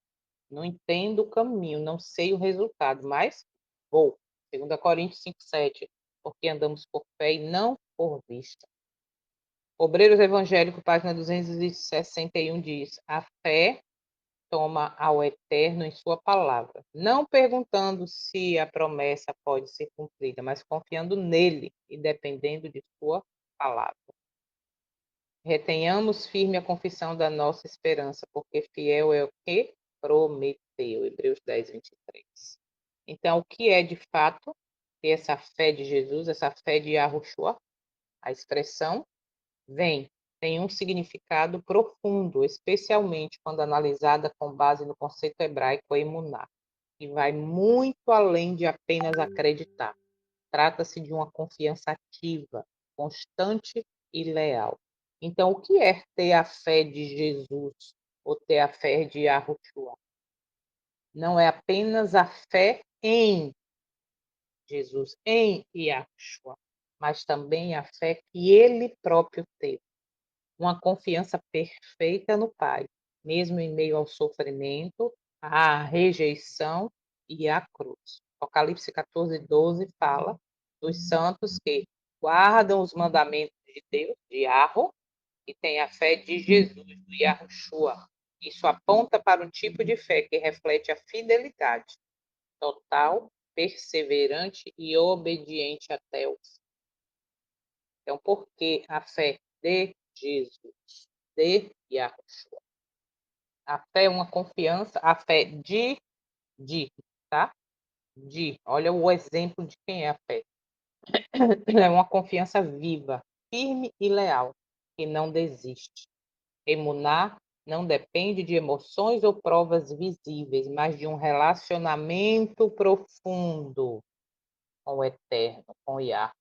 Não entendo o caminho, não sei o resultado, mas vou. 2 Coríntios 5:7, porque andamos por fé e não por vista. Obreiros Evangélico, página 261 diz: a fé toma ao Eterno em sua palavra, não perguntando se a promessa pode ser cumprida, mas confiando nele e dependendo de sua palavra. Retenhamos firme a confissão da nossa esperança, porque fiel é o que prometeu. Hebreus 10:23. Então, o que é de fato ter essa fé de Jesus, essa fé de Yahushua? A expressão tem um significado profundo, especialmente quando analisada com base no conceito hebraico emuná, que vai muito além de apenas acreditar. Trata-se de uma confiança ativa, constante e leal. Então, o que é ter a fé de Jesus ou ter a fé de Yahushua? Não é apenas a fé em Jesus, em Yahushua, mas também a fé que ele próprio teve. Uma confiança perfeita no Pai, mesmo em meio ao sofrimento, à rejeição e à cruz. Apocalipse 14:12 fala dos santos que guardam os mandamentos de Deus, de Yahweh, e têm a fé de Jesus, do Yahushua. Isso aponta para um tipo de fé que reflete a fidelidade total, perseverante e obediente até o fim. Então, por que a fé de Jesus, de Yahushua? A fé é uma confiança, a fé tá? Olha o exemplo de quem é a fé. É uma confiança viva, firme e leal, que não desiste. Emuná não depende de emoções ou provas visíveis, mas de um relacionamento profundo com o Eterno, com Yah.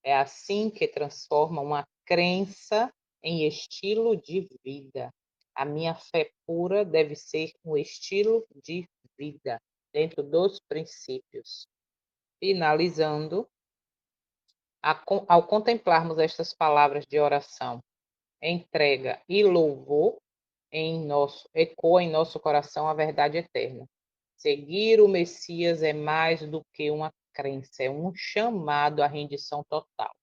É assim que transforma uma crença em estilo de vida. A minha fé pura deve ser um estilo de vida, dentro dos princípios. Finalizando, ao contemplarmos estas palavras de oração, entrega e louvor, ecoa em nosso coração a verdade eterna. Seguir o Messias é mais do que uma crença, é um chamado à rendição total.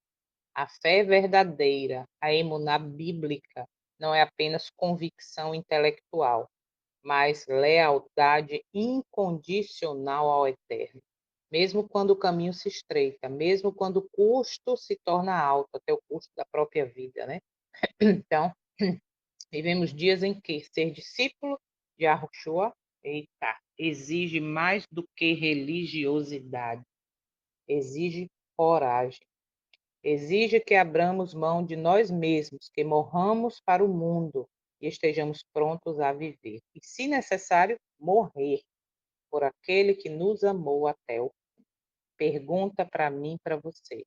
A fé verdadeira, a emuná bíblica, não é apenas convicção intelectual, mas lealdade incondicional ao Eterno. Mesmo quando o caminho se estreita, mesmo quando o custo se torna alto, até o custo da própria vida, né? Então, vivemos dias em que ser discípulo de Yahushua, exige mais do que religiosidade, exige coragem, exige que abramos mão de nós mesmos, que morramos para o mundo e estejamos prontos a viver. E, se necessário, morrer por aquele que nos amou até o fim. Pergunta para mim, para você.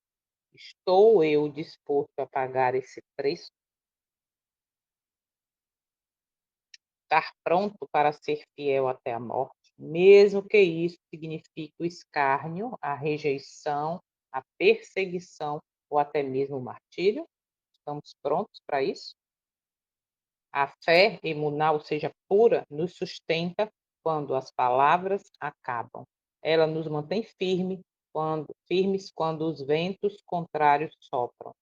Estou eu disposto a pagar esse preço? Estar pronto para ser fiel até a morte, mesmo que isso signifique o escárnio, a rejeição, a perseguição ou até mesmo o martírio? Estamos prontos para isso? A fé emuná, ou seja, pura, nos sustenta quando as palavras acabam. Ela nos mantém firmes quando os ventos contrários sopram.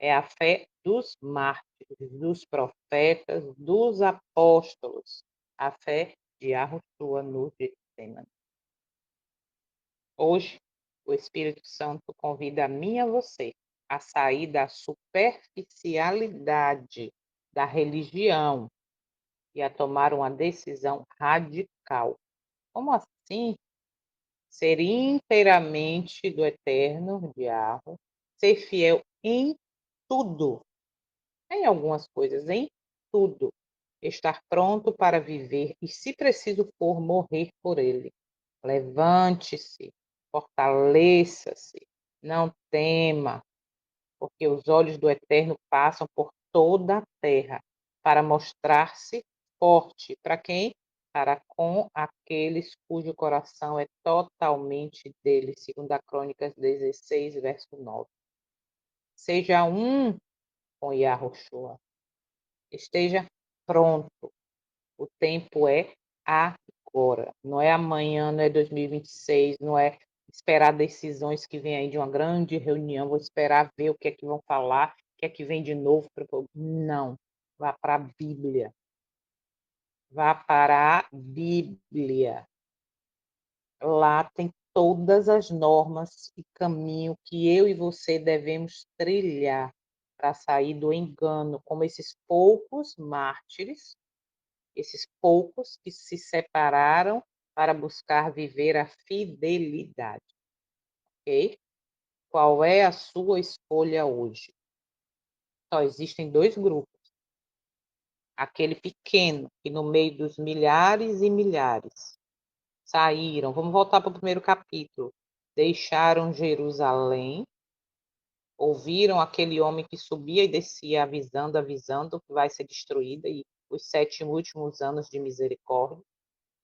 É a fé dos mártires, dos profetas, dos apóstolos. A fé de Yahushua no Getsemane. Hoje, o Espírito Santo convida a mim e a você a sair da superficialidade da religião e a tomar uma decisão radical. Como assim? Ser inteiramente do eterno diabo, ser fiel em tudo, em algumas coisas, em tudo, estar pronto para viver e, se preciso for, morrer por ele. Levante-se, fortaleça-se, não tema, porque os olhos do Eterno passam por toda a terra para mostrar-se forte. Para quem? Para com aqueles cujo coração é totalmente dele, segundo a Crônicas 16, verso 9. Seja um com Yahushua. Esteja pronto. O tempo é agora. Não é amanhã, não é 2026, não é esperar decisões que vêm aí de uma grande reunião, vou esperar ver o que é que vão falar, o que é que vem de novo. Não. Vá para a Bíblia. Vá para a Bíblia. Lá tem todas as normas e caminho que eu e você devemos trilhar para sair do engano, como esses poucos mártires, esses poucos que se separaram para buscar viver a fidelidade. Ok? Qual é a sua escolha hoje? Só existem dois grupos. Aquele pequeno, que no meio dos milhares e milhares saíram. Vamos voltar para o primeiro capítulo. Deixaram Jerusalém, ouviram aquele homem que subia e descia, avisando que vai ser destruída, e os 7 últimos anos de misericórdia.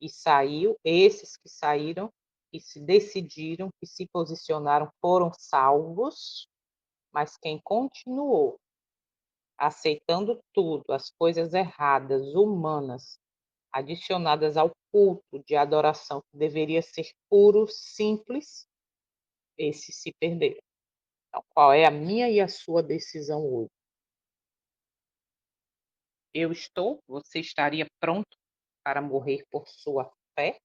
E saiu, esses que saíram, que se decidiram, que se posicionaram, foram salvos, mas quem continuou aceitando tudo, as coisas erradas, humanas, adicionadas ao culto de adoração que deveria ser puro, simples, esses se perderam. Então, qual é a minha e a sua decisão hoje? Você estaria pronto para morrer por sua fé?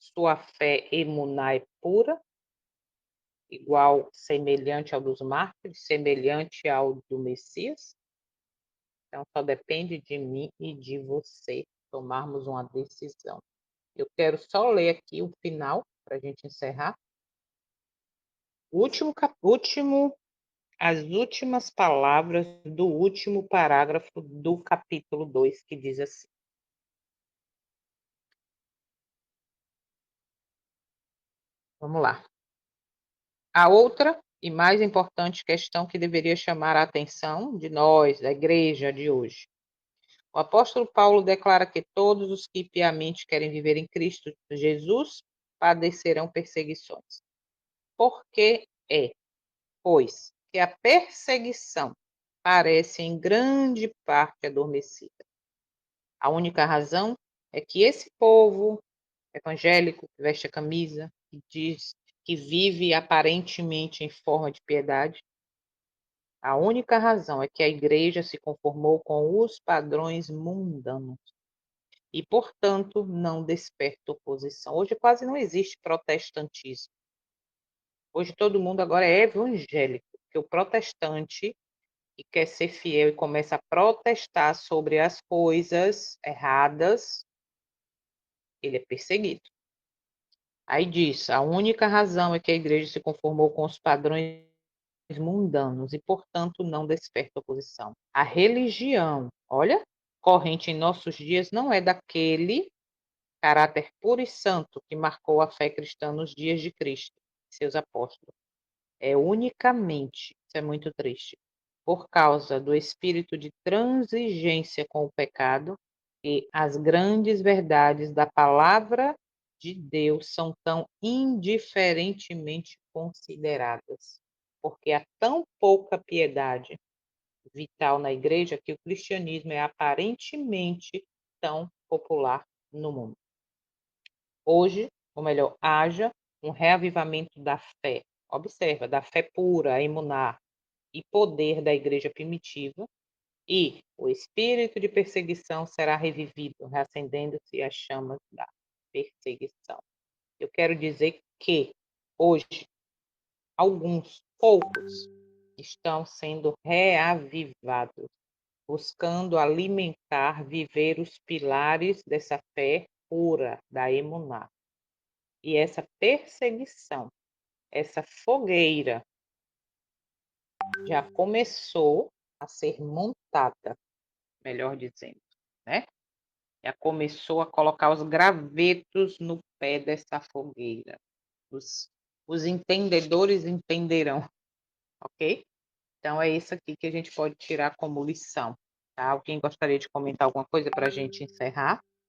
Sua fé emuná é pura, igual, semelhante ao dos mártires, semelhante ao do Messias? Então, só depende de mim e de você tomarmos uma decisão. Eu quero só ler aqui o final, para a gente encerrar. As últimas palavras do último parágrafo do capítulo 2, que diz assim. Vamos lá. A outra e mais importante questão que deveria chamar a atenção de nós, da igreja de hoje. O apóstolo Paulo declara que todos os que piamente querem viver em Cristo Jesus padecerão perseguições. Por que é? Pois que a perseguição parece em grande parte adormecida. A única razão é que esse povo evangélico que veste a camisa, que diz que vive aparentemente em forma de piedade, a única razão é que a igreja se conformou com os padrões mundanos e, portanto, não desperta oposição. Hoje quase não existe protestantismo. Hoje todo mundo agora é evangélico, porque o protestante que quer ser fiel e começa a protestar sobre as coisas erradas, ele é perseguido. Aí diz, a única razão é que a igreja se conformou com os padrões mundanos e, portanto, não desperta oposição. A religião, olha corrente em nossos dias não é daquele caráter puro e santo que marcou a fé cristã nos dias de Cristo e seus apóstolos. É unicamente, isso é muito triste, por causa do espírito de transigência com o pecado e as grandes verdades da palavra de Deus são tão indiferentemente consideradas, porque há tão pouca piedade vital na igreja que o cristianismo é aparentemente tão popular no mundo. Hoje, ou melhor, haja um reavivamento da fé. Observa, da fé pura, emuná, e poder da igreja primitiva, e o espírito de perseguição será revivido, reacendendo-se as chamas da perseguição. Eu quero dizer que hoje alguns poucos estão sendo reavivados, buscando alimentar, viver os pilares dessa fé pura da emuná. E essa perseguição, essa fogueira já começou a ser montada, melhor dizendo, né? Já começou a colocar os gravetos no pé dessa fogueira. Os entendedores entenderão, ok? Então, é isso aqui que a gente pode tirar como lição. Tá? Alguém gostaria de comentar alguma coisa para a gente encerrar?